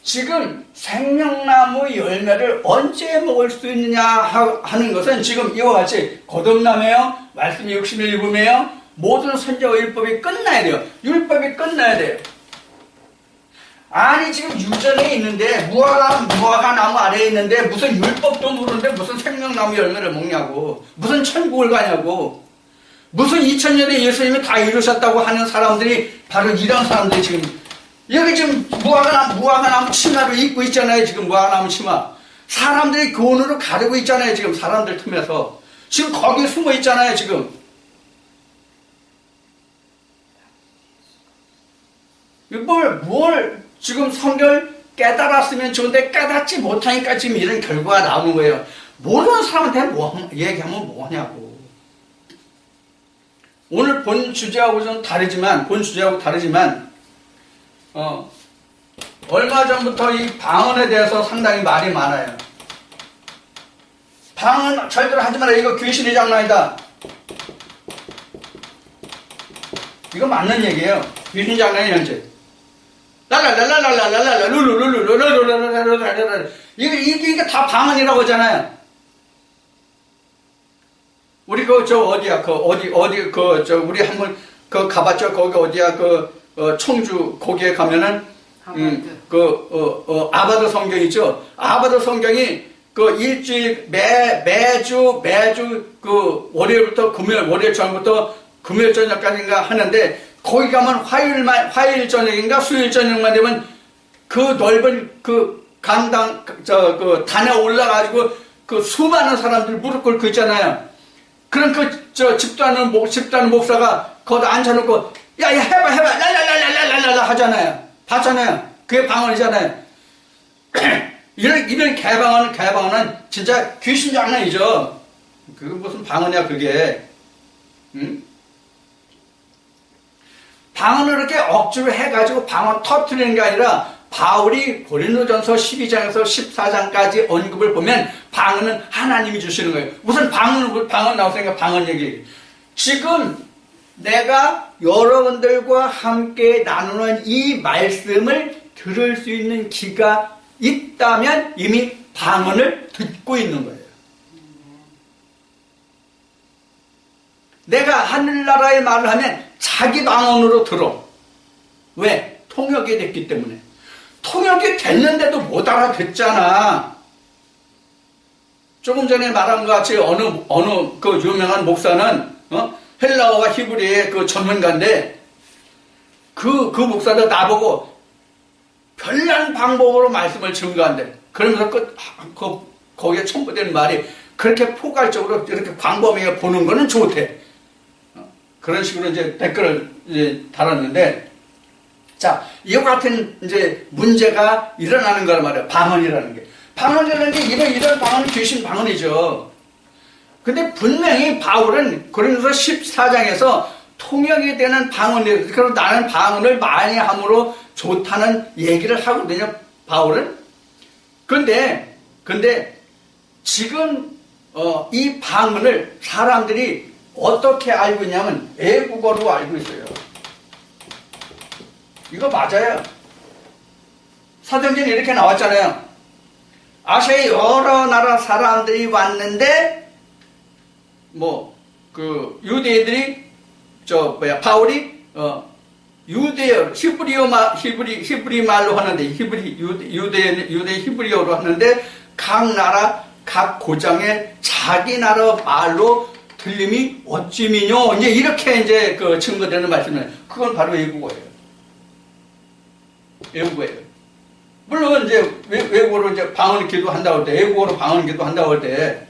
지금 생명나무 열매를 언제 먹을 수 있느냐 하는 것은 지금 이와 같이 거듭나매요, 말씀이 육신을 입으매요, 모든 선지와 율법이 끝나야 돼요. 율법이 끝나야 돼요. 아니 지금 유전에 있는데 무화과 나무 아래에 있는데 무슨 율법도 모르는데 무슨 생명나무 열매를 먹냐고, 무슨 천국을 가냐고, 무슨 2000년에 예수님이 다 이루셨다고 하는 사람들이 바로 이런 사람들이 지금 여기 지금 무화과나무 치마를 입고 있잖아요. 지금 무화과나무 치마 사람들이 교훈으로 가르고 있잖아요. 지금 사람들 틈에서 지금 거기에 숨어 있잖아요. 지금 뭘 지금 성경을 깨달았으면 좋은데 깨닫지 못하니까 지금 이런 결과가 나오는 거예요. 모르는 사람한테 얘기하면 뭐하냐고. 오늘 본 주제하고 좀 다르지만 얼마 전부터 이 방언에 대해서 상당히 말이 많아요. 방언 절대로 하지 마라. 이거 귀신의 장난이다. 이거 맞는 얘기예요. 귀신 장난이 현재. 랄랄랄랄랄랄랄랄라 룰루룰루룰루룰루룰루룰루룰루 이게 다 방언이라고 하잖아요. 우리 우리 한번 가봤죠. 거기 어디야 청주 거기에 가면은 아바드 성경 있죠. 아바드 성경이 일주일 매주 월요일부터 월요일 저녁부터 금요일 저녁까지인가 하는데 거기 가면 화요일 저녁인가 수요일 저녁만 되면 그 넓은 강당 단에 올라가지고 수많은 사람들 무릎 꿇고 있잖아요. 그럼 집도하는 목사가 거기 앉혀놓고, 야, 해봐, 랄랄랄랄랄랄라 하잖아요. 봤잖아요. 그게 방언이잖아요. 이런 개방언은 진짜 귀신 장난이죠. 그게 무슨 방언이야, 그게. 응? 방언을 이렇게 억지로 해가지고 방언 터뜨리는 게 아니라 바울이 고린도전서 12장에서 14장까지 언급을 보면 방언은 하나님이 주시는 거예요. 무슨 방언 나왔으니까 방언 얘기. 지금 내가 여러분들과 함께 나누는 이 말씀을 들을 수 있는 귀가 있다면 이미 방언을 듣고 있는 거예요. 내가 하늘나라의 말을 하면 자기 방언으로 들어. 왜? 통역이 됐기 때문에. 통역이 됐는데도 못 알아듣잖아. 조금 전에 말한 것 같이 어느 그 유명한 목사는 헬라어와 히브리어의 그 전문가인데 그 목사도 나보고 별난 방법으로 말씀을 증거한대. 그러면서 거기에 첨부된 말이 그렇게 포괄적으로 이렇게 광범위하게 보는 거는 좋대. 그런 식으로 이제 댓글을 이제 달았는데, 자, 이와 같은 이제 문제가 일어나는 거란 말이에요. 방언이라는 게. 방언이라는 게 이런 방언은 귀신 방언이죠. 근데 분명히 바울은 고린도서 14장에서 통역이 되는 방언이, 그래서 나는 방언을 많이 함으로 좋다는 얘기를 하거든요, 바울은. 근데 지금, 이 방언을 사람들이 어떻게 알고 있냐면 외국어로 알고 있어요. 이거 맞아요. 사도행전에 이렇게 나왔잖아요. 아시아의 여러 나라 사람들이 왔는데 유대인들이 바울이 유대어 히브리 말로 하는데 유대 히브리어로 하는데 각 나라 각 고장의 자기 나라 말로 들림이 어찌미뇨 이제 이렇게 이제 그 증거되는 말씀을 그건 바로 외국어예요. 외국어예요. 물론 이제 외국어로 이제 방언 기도한다고 할 때, 외국어로 방언 기도한다고 할 때,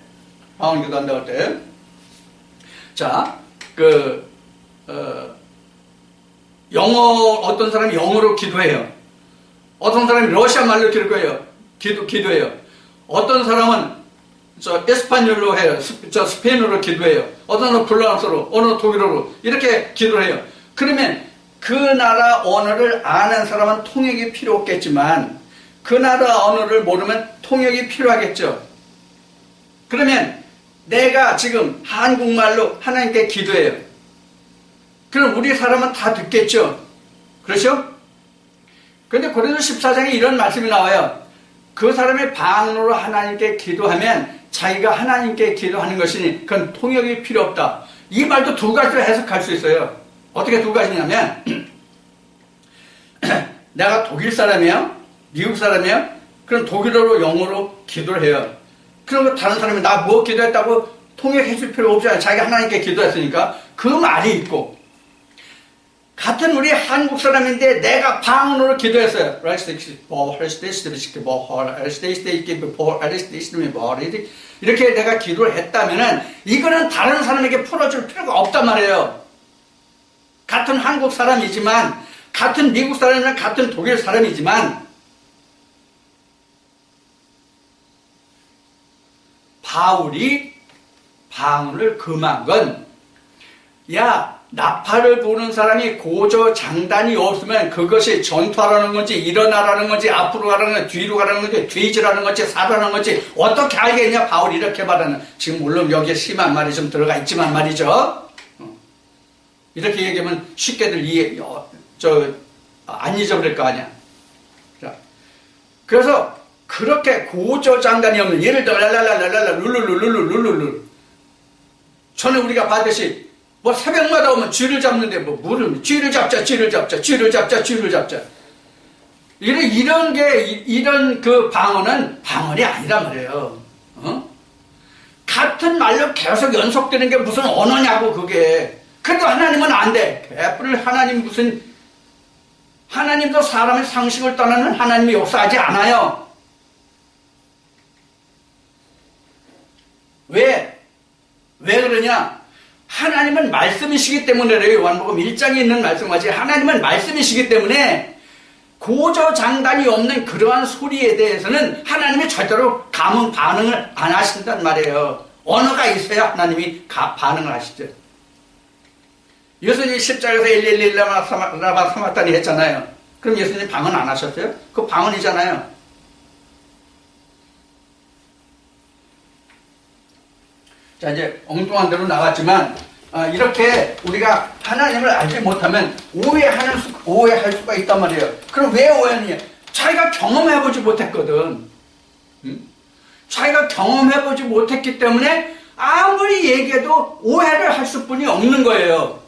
자, 영어 어떤 사람이 영어로 기도해요. 어떤 사람이 러시아 말로 기도해요. 어떤 사람은 에스파뇰로 해요. 스페인어로 기도해요. 어떤 사람은 불란서로, 어느 독일어로 이렇게 기도를 해요. 그러면 그 나라 언어를 아는 사람은 통역이 필요 없겠지만 그 나라 언어를 모르면 통역이 필요하겠죠. 그러면 내가 지금 한국말로 하나님께 기도해요. 그럼 우리 사람은 다 듣겠죠. 그렇죠? 그런데 고린도서 14장에 이런 말씀이 나와요. 그 사람의 방언으로 하나님께 기도하면 자기가 하나님께 기도하는 것이니 그건 통역이 필요 없다. 이 말도 두 가지로 해석할 수 있어요. 어떻게 두 가지냐면 내가 독일 사람이에요. 미국 사람이에요. 그럼 독일어로 영어로 기도를 해요. 그럼 다른 사람이 나 뭐 기도했다고 통역해 줄 필요 없잖아요. 자기가 하나님께 기도했으니까. 그 말이 있고 같은 우리 한국 사람인데 내가 방언으로 기도했어요. 이렇게 내가 기도를 했다면은 이거는 다른 사람에게 풀어줄 필요가 없단 말이에요. 같은 한국 사람이지만, 같은 미국 사람이나 같은 독일 사람이지만 바울이 방언을 금한 건 나팔을 부는 사람이 고저장단이 없으면 그것이 전투하라는 건지 일어나라는 건지 앞으로 가라는 건지 뒤로 가라는 건지 뒤지라는 건지 사라는 건지 어떻게 알겠냐. 바울이 이렇게 말하는. 지금 물론 여기에 심한 말이 좀 들어가 있지만 말이죠. 이렇게 얘기하면 쉽게들 안 잊어버릴 거 아니야. 자, 그래서 그렇게 고저장단이 없는, 예를 들어 랄랄랄랄랄라 룰룰룰룰룰룰룰 전에 우리가 봤듯이 새벽마다 오면 쥐를 잡는데 쥐를 잡자 이런 그 방언은 방언이 아니란 말이에요. 같은 말로 계속 연속되는 게 무슨 언어냐고 그게. 그래도 하나님은 안 돼. 개뿔 하나님도 사람의 상식을 떠나는 하나님이 역사하지 않아요. 왜? 왜 그러냐? 하나님은 말씀이시기 때문에 그래요. 요한복음 1장에 있는 말씀같이 하나님은 말씀이시기 때문에 고저장단이 없는 그러한 소리에 대해서는 하나님이 절대로 반응을 안 하신단 말이에요. 언어가 있어야 하나님이 반응을 하시죠. 예수님이 십자가에서 엘리 라마 사마타니 했잖아요. 그럼 예수님 방언 안 하셨어요? 그 방언이잖아요. 자, 이제 엉뚱한 대로 나갔지만 이렇게 우리가 하나님을 알지 못하면 오해할 수가 있단 말이에요. 그럼 왜 오해하느냐? 자기가 경험해보지 못했거든. 자기가 경험해보지 못했기 때문에 아무리 얘기해도 오해를 할 수뿐이 없는 거예요.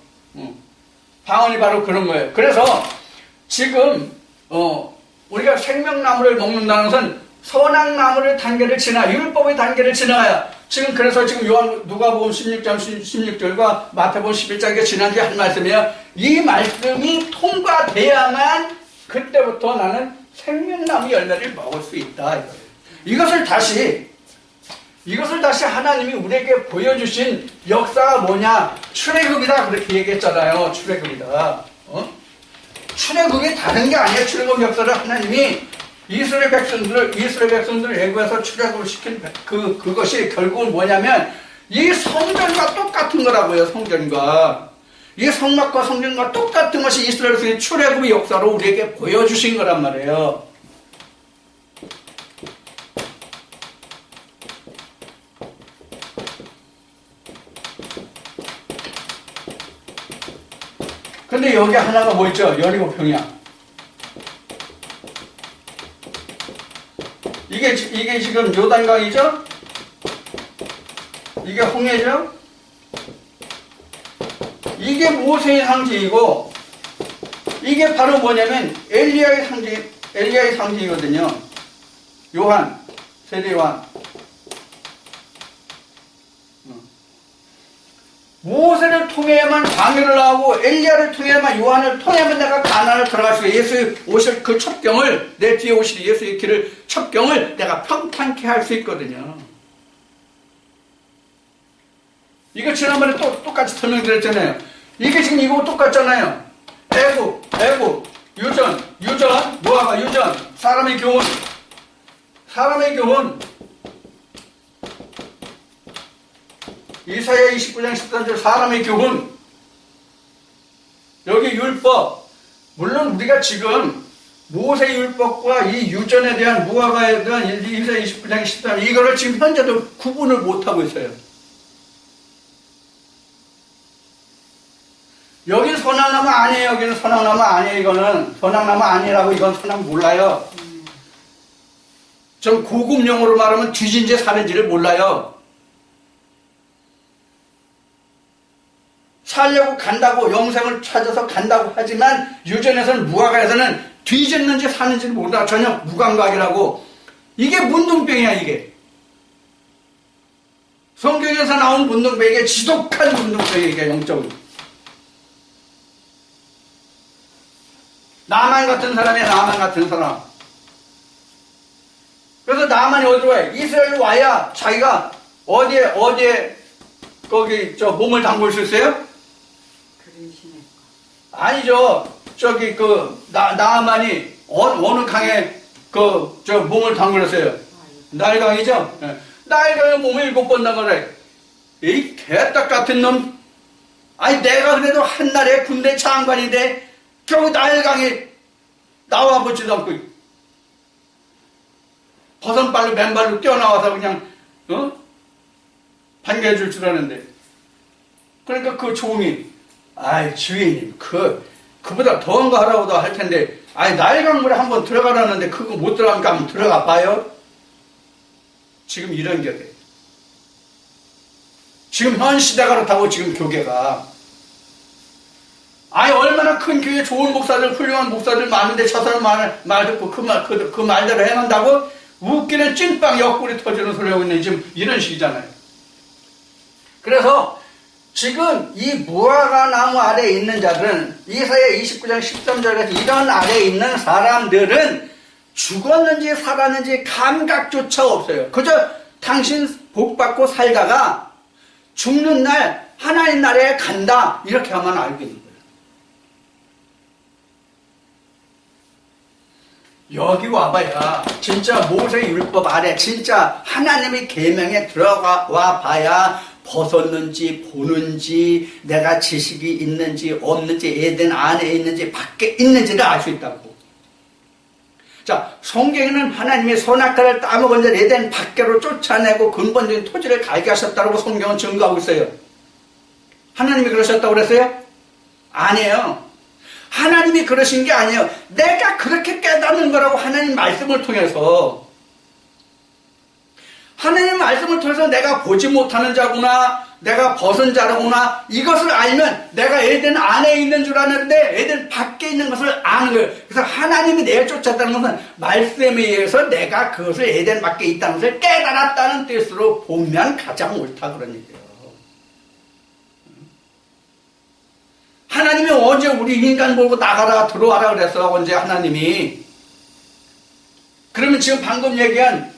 방언이 바로 그런 거예요. 그래서 지금 우리가 생명나무를 먹는다는 것은 선악나무를 단계를 지나 율법의 단계를 지나야 지금 그래서 지금 누가복음 16장 16절과 마태복음 11장에 지난주에 한 말씀이에요. 이 말씀이 통과돼야만 그때부터 나는 생명나무 열매를 먹을 수 있다. 이것을 다시 하나님이 우리에게 보여주신 역사가 뭐냐? 출애굽이다 그렇게 얘기했잖아요. 출애굽이다. 출애굽이 다른 게 아니에요. 출애굽 역사를 하나님이 이스라엘 백성들을 애굽에서 출애굽을 시킨 그것이 결국은 뭐냐면 이 성전과 똑같은 거라고요. 성전과 이 성막과 성전과 똑같은 것이 이스라엘 백성의 출애굽의 역사로 우리에게 보여주신 거란 말이에요. 근데 여기 하나가 뭐 있죠? 여리고 평야. 이게 지금 요단강이죠? 이게 홍해죠? 이게 모세의 상징이고, 이게 바로 뭐냐면 엘리야의 상징이거든요. 세례 요한. 모세를 통해야만 광야를 나오고 엘리야를 통해야만 요한을 통해야만 내가 가나안을 들어갈 수 있어요. 예수의 오실 그 첩경을 내 뒤에 오실 예수의 길을 첩경을 내가 평탄케 할 수 있거든요. 이거 지난번에 똑같이 설명드렸잖아요. 이게 지금 이거 똑같잖아요. 애굽, 유전, 모아가 유전, 사람의 교훈. 이사야 29장 13절 사람의 교훈. 여기 율법. 물론 우리가 지금 모세 율법과 이 유전에 대한 무화과에 대한 이사야 29장 13절 이거를 지금 현재도 구분을 못하고 있어요. 여긴 선악나무 아니에요. 여기는 선악나무 아니에요. 이거는 선악나무 아니라고 이건 선악 몰라요. 좀 고급 용어로 말하면 뒤진지 사는지를 몰라요. 살려고 간다고 영생을 찾아서 간다고 하지만 유전에서는 무화과에서는 뒤졌는지 사는지를 모르다 전혀 무감각이라고. 이게 문둥병이야. 이게 성경에서 나온 문둥병, 이게 지독한 문둥병이야. 이게 영적으로 나만 같은 사람이야. 나만 같은 사람. 그래서 나만이 어디로 와요? 이스라엘로 와야 자기가 어디에 거기 몸을 담글 수 있어요? 아니죠. 저기 나만이 어느 강에 몸을 담글었어요? 나일강이죠. 네. 나일강에 몸을 7번 담그래. 이 개떡 같은 놈. 아니 내가 그래도 한날에 군대 장관인데 겨우 나일강에 나와 보지도 않고 버선발로 맨발로 뛰어나와서 그냥 반겨줄 줄 아는데. 그러니까 그 종이 아이 주인님 그보다 더한 거 하라고도 할 텐데 아이 나일강물에 한번 들어가라는데 그거 못 들어가니까 한번 들어가 봐요. 지금 이런 게 돼. 지금 현 시대가 그렇다고 지금 교계가. 아니 얼마나 큰 교회 좋은 목사들 훌륭한 목사들 많은데 저 사람 말 듣고 그 말대로 행한다고 웃기는 찐빵 옆구리 터지는 소리 하고 있는 지금 이런 식이잖아요. 그래서 지금 이 무화과 나무 아래에 있는 자들은 이사야 29장 13절 같이 이런 아래에 있는 사람들은 죽었는지 살았는지 감각조차 없어요. 그저 당신 복 받고 살다가 죽는 날 하나님 나라에 간다. 이렇게 하면 알고 있는 거예요. 여기 와봐야 진짜 모세 율법 아래 진짜 하나님의 계명에 들어와 봐야 벗었는지 보는지 내가 지식이 있는지 없는지 에덴 안에 있는지 밖에 있는지를 알 수 있다고. 자, 성경에는 하나님이 선악과를 따먹은 자 에덴 밖으로 쫓아내고 근본적인 토지를 갈게 하셨다고 성경은 증거하고 있어요. 하나님이 그러셨다고 그랬어요? 아니에요. 하나님이 그러신 게 아니에요. 내가 그렇게 깨닫는 거라고. 하나님 말씀을 통해서, 하나님 말씀을 통해서 내가 보지 못하는 자구나, 내가 벗은 자라구나, 이것을 알면 내가 에덴 안에 있는 줄 아는데 에덴 밖에 있는 것을 아는 거예요. 그래서 하나님이 내를 쫓았다는 것은 말씀에 의해서 내가 그것을 에덴 밖에 있다는 것을 깨달았다는 뜻으로 보면 가장 옳다 그런 얘기예요. 하나님이 언제 우리 인간 보고 나가라 들어와라 그랬어? 언제 하나님이? 그러면 지금 방금 얘기한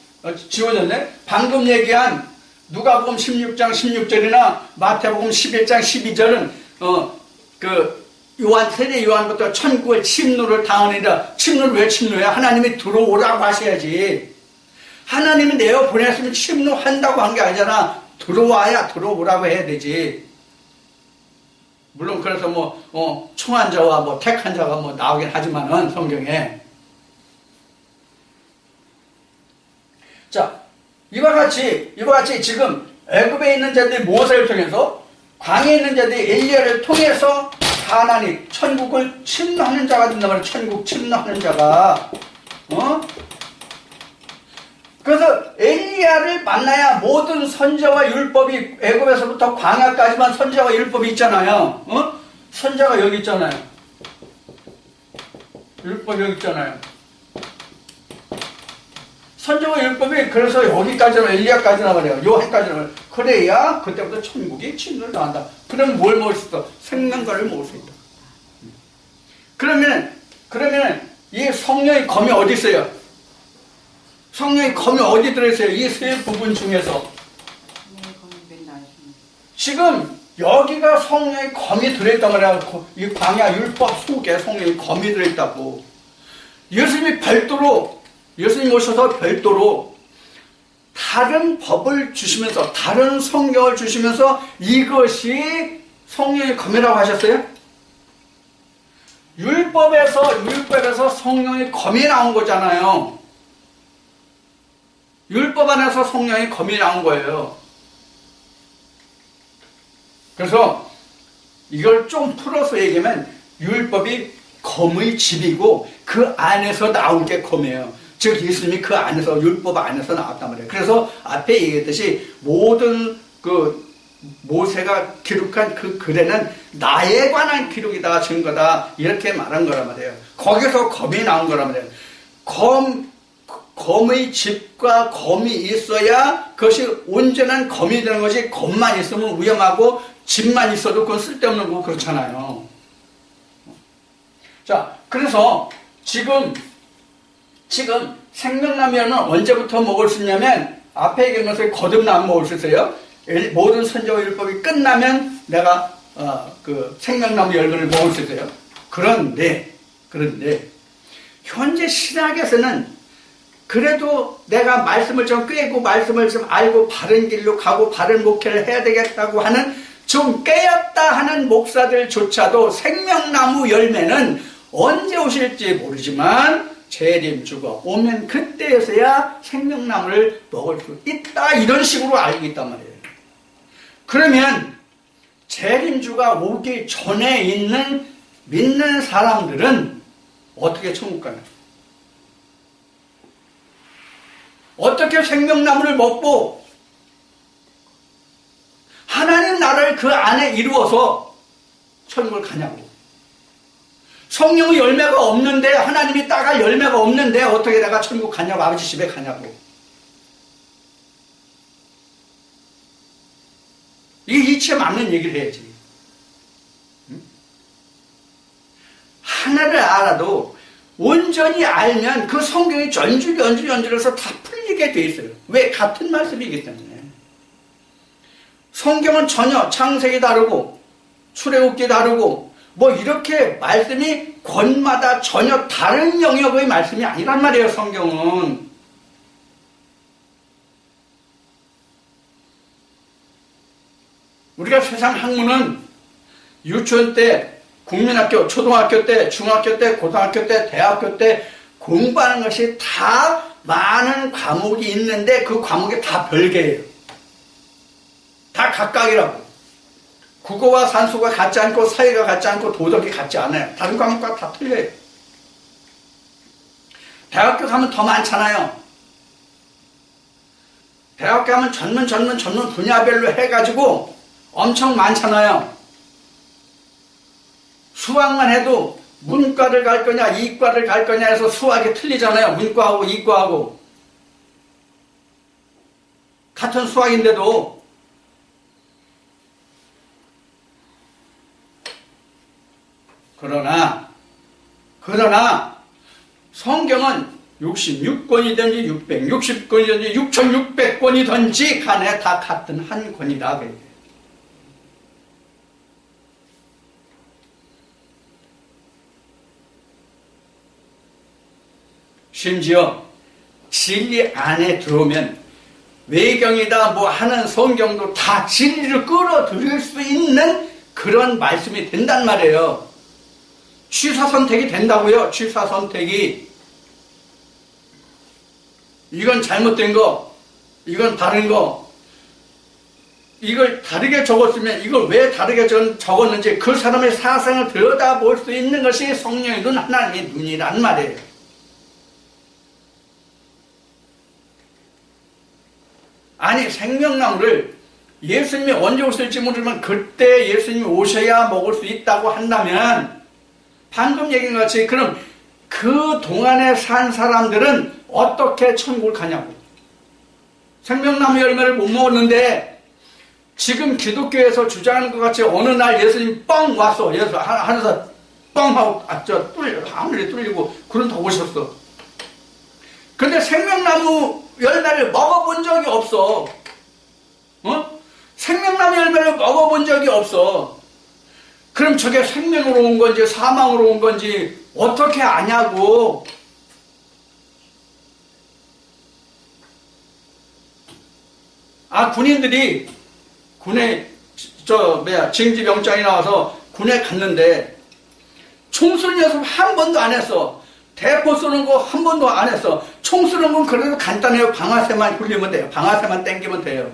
지워졌네? 방금 얘기한 누가복음 16장 16절이나 마태복음 11장 12절은 요한 세례 요한부터 천국을 침노를 당하니라. 침노를 왜 침노해? 하나님이 들어오라고 하셔야지. 하나님이 내어 보냈으면 침노한다고 한 게 아니잖아. 들어와야 들어오라고 해야 되지. 물론 그래서 청한 자와 택한 자가 나오긴 하지만은 성경에. 자, 이와 같이 지금 애굽에 있는 자들이 모세를 통해서, 광야에 있는 자들이 엘리야를 통해서 가나안이 천국을 침노하는 자가 된단 말이에요. 천국 침노하는 자가. 그래서 엘리야를 만나야 모든 선자와 율법이, 애굽에서부터 광야까지만 선자와 율법이 있잖아요. 선자가 여기 있잖아요. 율법이 여기 있잖아요. 선자와 율법이 그래서 여기까지는 엘리야까지나 말이에요. 요한까지나 말이에요. 그래야 그때부터 천국이 침노를 당한다. 그럼 뭘 먹을 수 있어? 생명과를 먹을 수 있다. 그러면 이 성령의 검이 어디 있어요? 성령의 검이 어디 들어있어요? 이 세 부분 중에서. 지금 여기가 성령의 검이 들어있단 말이야. 이 광야 율법 속에 성령의 검이 들어있다고. 예수님이 오셔서 별도로 다른 법을 주시면서, 다른 성경을 주시면서 이것이 성령의 검이라고 하셨어요? 율법에서 성령의 검이 나온 거잖아요. 율법 안에서 성령의 검이 나온 거예요. 그래서 이걸 좀 풀어서 얘기하면 율법이 검의 집이고 그 안에서 나온 게 검이에요. 즉 예수님이 그 안에서, 율법 안에서 나왔단 말이에요. 그래서 앞에 얘기했듯이 모든 모세가 기록한 그 글에는 나에 관한 기록이다, 증거다, 이렇게 말한 거란 말이에요. 거기서 검이 나온 거란 말이에요. 검의 집과 검이 있어야 그것이 온전한 검이 되는 것이, 검만 있으면 위험하고 집만 있어도 그건 쓸데없는 거고 그렇잖아요. 자, 그래서 지금 생명나무는 언제부터 먹을 수 있냐면, 앞에 얘기한 것을 거듭나면 먹을 수 있어요. 모든 선지와 율법이 끝나면 내가 그 생명나무 열매를 먹을 수 있어요. 그런데 현재 신학에서는 그래도 내가 말씀을 좀 꿰고 말씀을 좀 알고 바른 길로 가고 바른 목회를 해야 되겠다고 하는 좀 깨었다 하는 목사들조차도 생명나무 열매는 언제 오실지 모르지만 재림주가 오면 그때에서야 생명나무를 먹을 수 있다, 이런 식으로 알고 있단 말이에요. 그러면 재림주가 오기 전에 있는 믿는 사람들은 어떻게 천국 가나? 어떻게 생명나무를 먹고 하나님 나라를 그 안에 이루어서 천국을 가냐고. 성령의 열매가 없는데, 하나님이 따갈 열매가 없는데 어떻게 내가 천국 가냐고, 아버지 집에 가냐고. 이게 이치에 맞는 얘기를 해야지. 하나를 알아도 온전히 알면 그 성경이 연줄해서 다 풀리게 돼 있어요. 왜? 같은 말씀이기 때문에. 성경은 전혀 창세기 다르고 출애굽기 다르고 뭐 이렇게 말씀이 권마다 전혀 다른 영역의 말씀이 아니란 말이에요. 성경은. 우리가 세상 학문은 유치원 때, 국민학교, 초등학교 때, 중학교 때, 고등학교 때, 대학교 때 공부하는 것이 다 많은 과목이 있는데 그 과목이 다 별개예요. 다 각각이라고. 국어와 산수가 같지 않고 사회가 같지 않고 도덕이 같지 않아요. 다른 과목과 다 틀려요. 대학교 가면 더 많잖아요. 대학교 가면 전문 분야별로 해가지고 엄청 많잖아요. 수학만 해도 문과를 갈 거냐 이과를 갈 거냐 해서 수학이 틀리잖아요. 문과하고 이과하고 같은 수학인데도. 그러나 성경은 66권이든지 660권이든지 6600권이든지 간에 다 같은 한 권이라 그래요. 심지어 진리 안에 들어오면 외경이다 뭐 하는 성경도 다 진리를 끌어들일 수 있는 그런 말씀이 된단 말이에요. 취사선택이 된다고요. 취사선택이. 이건 잘못된 거, 이건 다른 거, 이걸 다르게 적었으면 이걸 왜 다르게 적었는지 그 사람의 사상을 들여다볼 수 있는 것이 성령의 눈, 하나님의 눈이란 말이에요. 아니, 생명나무를 예수님이 언제 오실지 모르지만 그때 예수님이 오셔야 먹을 수 있다고 한다면 방금 얘기한 것 같이 그럼 그 동안에 산 사람들은 어떻게 천국을 가냐고. 생명나무 열매를 못 먹었는데 지금 기독교에서 주장하는 것 같이 어느 날 예수님 뻥 왔어. 예수 하늘에서 뻥 하고 하늘이 뚫리고 그런다고 오셨어. 근데 생명나무 열매를 먹어본 적이 없어. 생명나무 열매를 먹어본 적이 없어. 그럼 저게 생명으로 온 건지 사망으로 온 건지 어떻게 아냐고. 군인들이 군에 징집영장이 나와서 군에 갔는데 총 쏘는 연습 한 번도 안 했어. 대포 쏘는 거 한 번도 안 했어. 총 쏘는 건 그래도 간단해요. 방아쇠만 굴리면 돼요. 방아쇠만 당기면 돼요.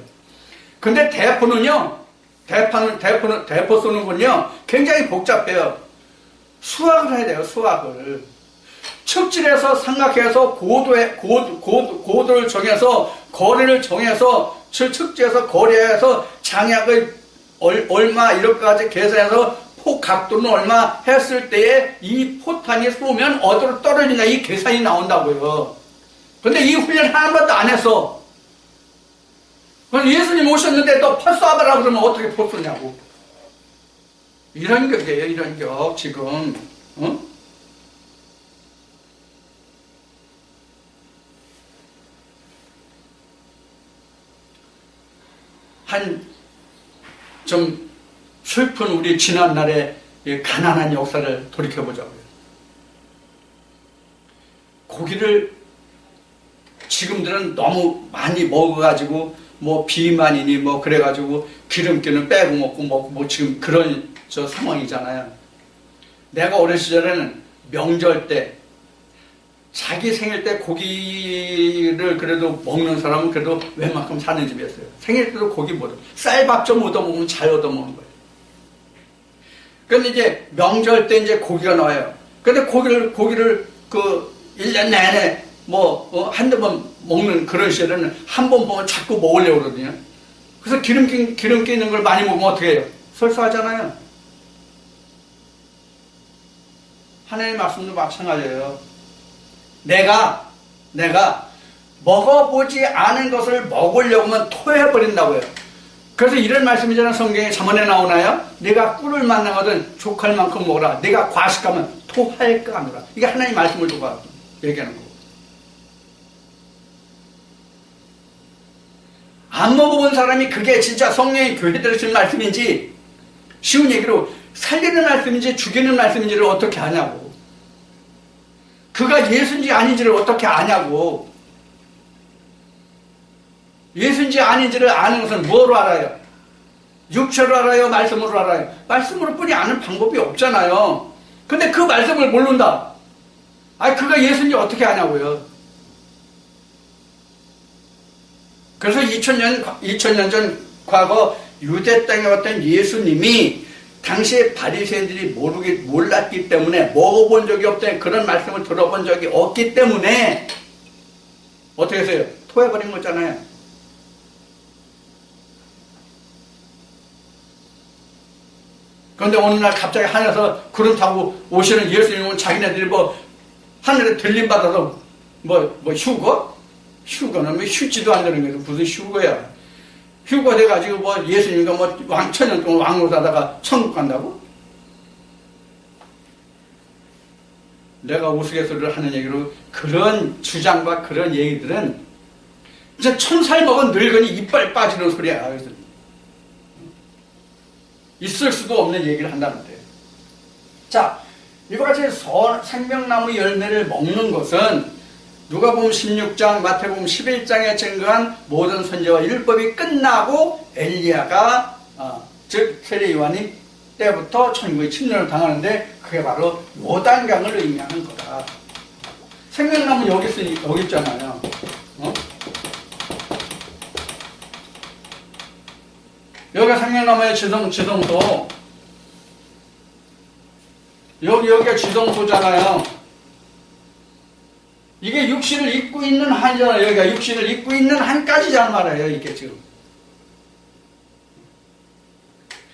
근데 대포는요, 대포 쏘는 건요, 굉장히 복잡해요. 수학을 해야 돼요, 수학을. 측질에서 삼각해서 고도를 정해서, 거리를 정해서, 측지에서 거리에서 장약을 얼마, 이렇게까지 계산해서 폭 각도는 얼마 했을 때에 이 포탄이 쏘면 어디로 떨어지냐, 이 계산이 나온다고요. 근데 이 훈련 한 번도 안 했어. 그럼 예수님 오셨는데 또 포 쏴봐라 그러면 어떻게 포 쏘냐고. 이런 격이에요, 이런 격, 지금. 좀 슬픈 우리 지난날의 가난한 역사를 돌이켜보자고요. 고기를 지금들은 너무 많이 먹어가지고 뭐 비만이니 뭐 그래가지고 기름기는 빼고 먹고 뭐 지금 그런 상황이잖아요. 내가 어린 시절에는 명절 때 자기 생일 때 고기를 그래도 먹는 사람은 그래도 웬만큼 사는 집이었어요. 생일 때도 고기 못 쌀밥 좀 얻어먹으면 잘 얻어먹는 거예요. 근데 이제 명절 때 이제 고기가 나와요. 근데 고기를 그 1년 내내 한두 번 먹는 그런 시절에는 한 번 보면 자꾸 먹으려고 그러거든요. 그래서 기름기 있는 걸 많이 먹으면 어떻게 해요? 설사하잖아요. 하나님의 말씀도 마찬가지예요. 내가 먹어보지 않은 것을 먹으려고 하면 토해버린다고요. 그래서 이런 말씀이잖아요. 성경에 잠언에 나오나요? 내가 꿀을 만나거든 족할 만큼 먹어라. 내가 과식하면 토할까 하노라. 이게 하나님 말씀을 두고 얘기하는 거고. 안 먹어본 사람이 그게 진짜 성령의 교회들을 준 말씀인지, 쉬운 얘기로 살리는 말씀인지 죽이는 말씀인지를 어떻게 아냐고. 그가 예수인지 아닌지를 어떻게 아냐고. 예수인지 아닌지를 아는 것은 뭐로 알아요? 육체로 알아요? 말씀으로 알아요? 말씀으로 뿐이 아는 방법이 없잖아요. 근데 그 말씀을 모른다. 아니, 그가 예수인지 어떻게 아냐고요. 그래서 2000년 전 과거 유대 땅에 왔던 예수님이 당시에 바리새인들이 몰랐기 때문에, 먹어본 적이 없던 그런 말씀을 들어본 적이 없기 때문에 어떻게 했어요? 토해버린 거잖아요. 그런데 어느 날 갑자기 하늘에서 구름 타고 오시는 예수님은 자기네들이 뭐 하늘에 들림받아서 뭐 휴거? 휴거는 뭐 휴지도 안 되는 거예요. 무슨 휴거야. 휴거 돼가지고 뭐 예수님과 뭐 왕천년 동안 왕으로 사다가 천국 간다고? 내가 우스갯소리를 하는 얘기로 그런 주장과 그런 얘기들은 이제 1000살 먹은 늙은이 이빨 빠지는 소리야. 그래서 있을 수도 없는 얘기를 한다는데. 자, 이와 같이 생명나무 열매를 먹는 것은 누가복음 16장, 마태복음 11장에 증거한 모든 선지와 율법이 끝나고 엘리야가 즉 세례 요한이 때부터 천국의 침노를 당하는데, 그게 바로 요단강을 의미하는 거다. 생명나무 여기 있잖아요. 여기가 생명나무의 지성소. 여기가 지성소잖아요. 이게 육신을 입고 있는 한이잖아요. 여기가 육신을 입고 있는 한까지잖아 말이에요. 이게 지금.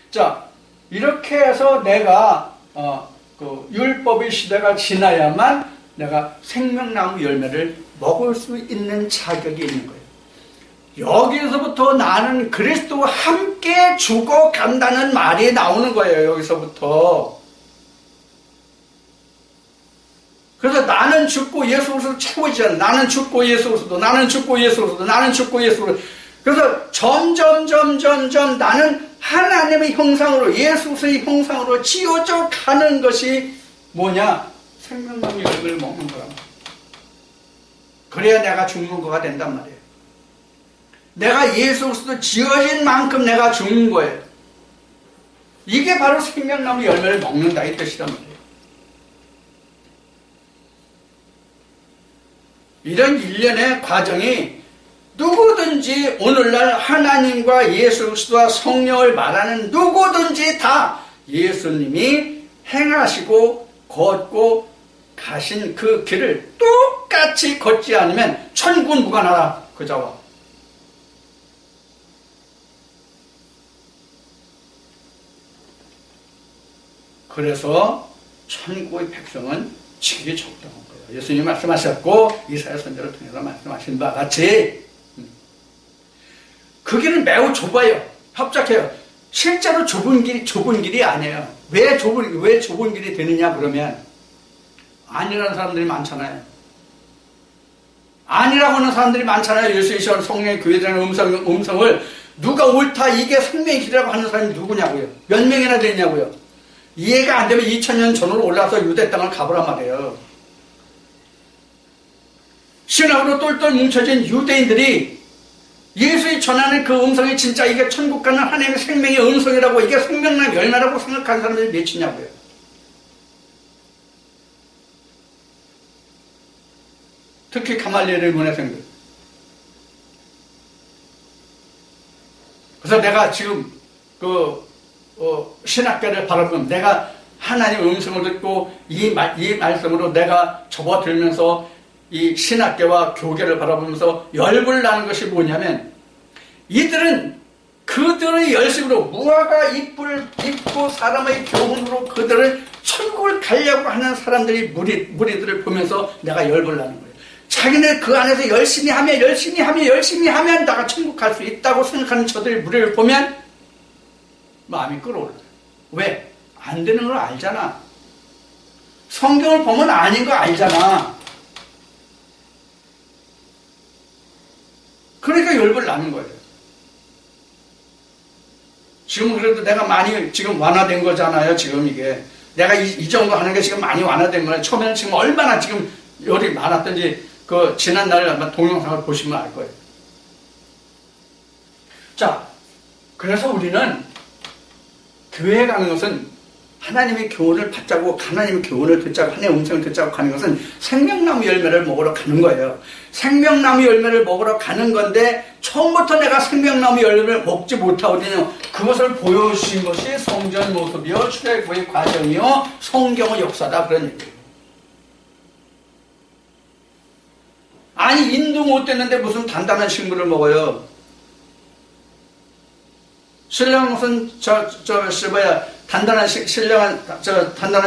자, 이렇게 해서 내가 그 율법의 시대가 지나야만 내가 생명나무 열매를 먹을 수 있는 자격이 있는 거예요. 여기서부터 나는 그리스도와 함께 죽어간다는 말이 나오는 거예요. 여기서부터. 그래서 나는 죽고 예수 그리스도 최고이잖아. 나는 죽고 예수 그리스도, 나는 죽고 예수 그리스도, 나는 죽고 예수 그리스도. 그래서 점점 나는 하나님의 형상으로, 예수 그리스도의 형상으로 지어져 가는 것이 뭐냐? 생명나무 열매를 먹는 거야. 그래야 내가 죽는 거가 된단 말이에요. 내가 예수 그리스도 지어진 만큼 내가 죽는 거예요. 이게 바로 생명나무 열매를 먹는다 이 뜻이란 말이에요. 이런 일련의 과정이 누구든지 오늘날 하나님과 예수 그리스도와 성령을 말하는 누구든지 다 예수님이 행하시고 걷고 가신 그 길을 똑같이 걷지 않으면 천국은 무관하다. 그자와. 그래서 천국의 백성은 지기 적당한 거예요. 예수님이 말씀하셨고 이사야 선지자를 통해서 말씀하신 바 같이 그 길은 매우 좁아요. 협착해요. 실제로 좁은 길이 아니에요. 왜 좁은 길이 되느냐 그러면 아니라는 사람들이 많잖아요. 아니라고 하는 사람들이 많잖아요. 예수의 시원 성령의 교회라는 음성을 누가 옳다 이게 생명의 길이라고 하는 사람이 누구냐고요. 몇 명이나 되냐고요. 이해가 안 되면 2000년 전으로 올라와서 유대 땅을 가보란 말이에요. 신학으로 똘똘 뭉쳐진 유대인들이 예수의 전하는 그 음성이 진짜 이게 천국 가는 하나님의 생명의 음성이라고, 이게 생명나무 열매라고 생각하는 사람들이 몇이냐고요. 특히 가말리엘의 문화생들. 그래서 내가 지금 신학교를 바라보면 내가 하나님의 음성을 듣고 이 말씀으로 내가 접어들면서 이 신학교와 교계를 바라보면서 열불 나는 것이 뭐냐면, 이들은 그들의 열심으로 무화과 잎을 입고 사람의 교훈으로 그들을 천국을 가려고 하는 사람들이 무리들을 보면서 내가 열불 나는 거예요. 자기네 그 안에서 열심히 하면 내가 천국 갈 수 있다고 생각하는 저들의 무리를 보면 마음이 끓어올라요. 왜? 안 되는 걸 알잖아. 성경을 보면 아닌 거 알잖아. 그러니까 열불 나는 거예요. 지금 그래도 내가 많이 지금 완화된 거잖아요. 지금 이게. 내가 이 정도 하는 게 지금 많이 완화된 거예요. 처음에는 지금 얼마나 지금 열이 많았던지 그 지난날 아마 동영상을 보시면 알 거예요. 자, 그래서 우리는 교회에 가는 것은 하나님의 교훈을 받자고 하나님의 교훈을 듣자고 하나님의 음성을 듣자고 가는 것은 생명나무 열매를 먹으러 가는 거예요. 생명나무 열매를 먹으러 가는 건데 처음부터 내가 생명나무 열매를 먹지 못하거든요. 그것을 보여주신 것이 성전 모습이요 출애굽의 과정이요 성경의 역사다 그런 얘기예요. 아니 인도 못 됐는데 무슨 단단한 식물을 먹어요. 신령한 것은 단단한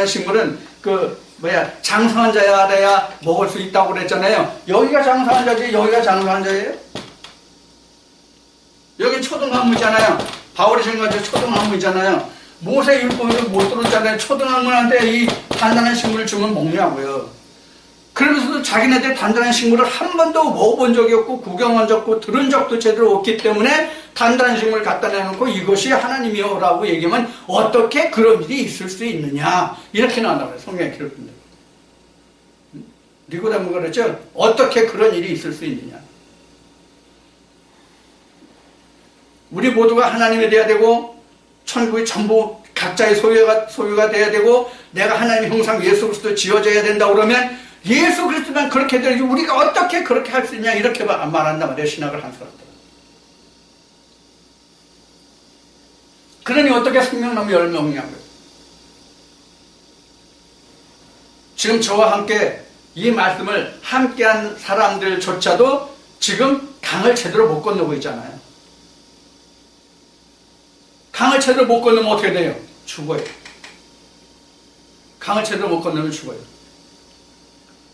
식물은 장성한 자야 알아야 먹을 수 있다고 그랬잖아요. 여기가 장성한 자지 여기가 장성한 자예요? 여긴 초등학문이잖아요. 바울이 생각하죠. 초등학문이잖아요. 모세 율법을 못 들었잖아요. 초등학문한테 이 단단한 식물을 주면 먹냐고요. 그러면서도 자기네들 단단한 식물을 한 번도 먹어본 적이 없고 구경한 적 없고 들은 적도 제대로 없기 때문에 단단한 식물을 갖다 내놓고 이것이 하나님이요 라고 얘기하면 어떻게 그런 일이 있을 수 있느냐 이렇게 나와요. 성경에 기록됩니다. 니고데모가 그랬죠. 어떻게 그런 일이 있을 수 있느냐. 우리 모두가 하나님이 돼야 되고 천국이 전부 각자의 소유가 돼야 되고 내가 하나님의 형상 예수 그리스도 지어져야 된다 그러면 예수 그리스도만 그렇게 되지 우리가 어떻게 그렇게 할 수 있냐 이렇게 말한단 말이에요. 신학을 한 사람들. 그러니 어떻게 생명나무 열매 먹냐고요. 지금 저와 함께 이 말씀을 함께한 사람들조차도 지금 강을 제대로 못 건너고 있잖아요. 강을 제대로 못 건너면 어떻게 돼요? 죽어요. 강을 제대로 못 건너면 죽어요.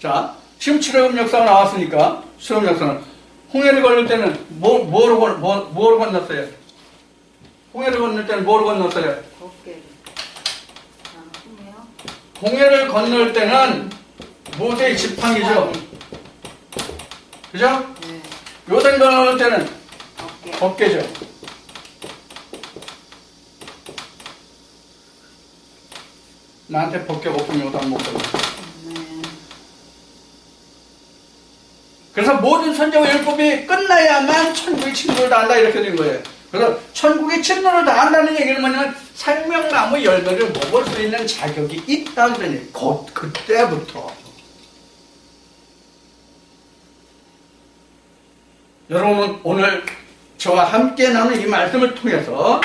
자, 지금 출애굽 역사가 나왔으니까 출애굽 역사는 홍해를 건널 때는 뭐로 건넜어요? 홍해를 건널 때는 뭐로 건넜어요? 홍해를 건널 때는 모세의 지팡이죠. 그죠? 네. 요단 건널 때는 어깨죠. 나한테 벗겨 없으면 요단 못 건너. 그래서 모든 선지와 율법이 끝나야만 천국의 침노를 다 한다 이렇게 된 거예요. 그래서 천국의 침노를 다 한다는 얘기는 뭐냐면 생명나무 열매를 먹을 수 있는 자격이 있다는 얘기예요. 곧 그때부터. 여러분은 오늘 저와 함께 나눈 이 말씀을 통해서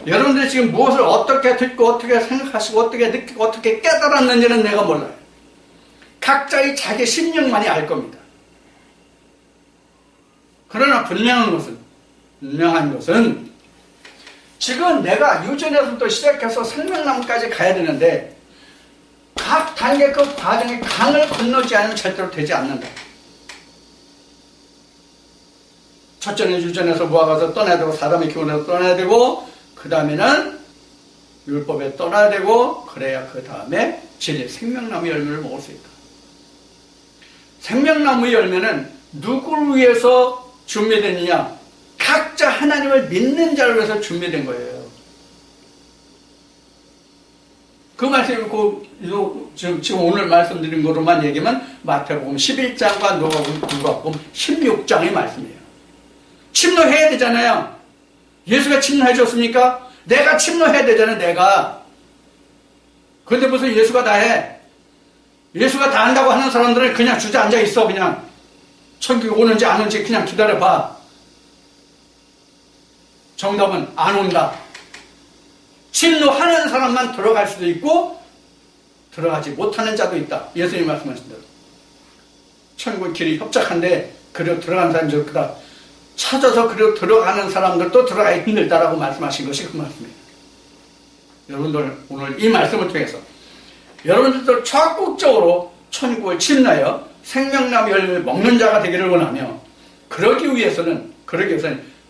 여러분들이 지금 무엇을 어떻게 듣고 어떻게 생각하시고 어떻게 느끼고 어떻게 깨달았는지는 내가 몰라요. 각자의 자기 심령만이 알 겁니다. 그러나 분명한 것은 지금 내가 유전에서부터 시작해서 생명나무까지 가야 되는데 각 단계 그 과정에 강을 건너지 않으면 절대로 되지 않는다. 첫째는 유전에서 모아가서 떠나야 되고 사람의 기운에서 떠나야 되고 그 다음에는 율법에 떠나야 되고 그래야 그 다음에 진리 생명나무 열매를 먹을 수 있다. 생명나무 열매는 누구를 위해서 준비되느냐? 각자 하나님을 믿는 자를 위해서 준비된 거예요. 그 말씀이 지금 오늘 말씀드린 거로만 얘기하면 마태복음 11장과 누가복음 16장의 말씀이에요. 침노해야 되잖아요. 예수가 침노해 줬습니까? 내가 침노해야 되잖아요. 내가. 그런데 무슨 예수가 다 해? 예수가 다 한다고 하는 사람들은 그냥 주저앉아 있어. 그냥 천국이 오는지 안 오는지 그냥 기다려봐. 정답은 안 온다. 침노하는 사람만 들어갈 수도 있고 들어가지 못하는 자도 있다. 예수님 말씀하신 대로. 천국 길이 협착한데 그리고 들어가는 사람이 좋다. 찾아서 그리고 들어가는 사람들도 들어가기 힘들다라고 말씀하신 것이 그 말씀이에요. 여러분들 오늘 이 말씀을 통해서 여러분들도 적극적으로 천국을 침나여 생명나무 열매를 먹는 자가 되기를 원하며 그러기 위해서는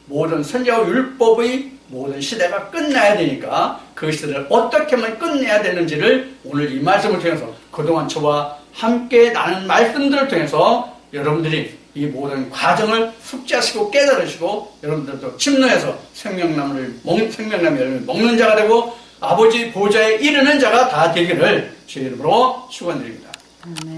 모든 선지와 율법의 모든 시대가 끝나야 되니까 그 시대를 어떻게 하면 끝내야 되는지를 오늘 이 말씀을 통해서 그동안 저와 함께 나눈 말씀들을 통해서 여러분들이 이 모든 과정을 숙지하시고 깨달으시고 여러분들도 침노해서 생명나무를 생명나무 열매를 먹는 자가 되고 아버지 보좌에 이르는 자가 다 되기를 주의 이름으로 축원드립니다. 아멘.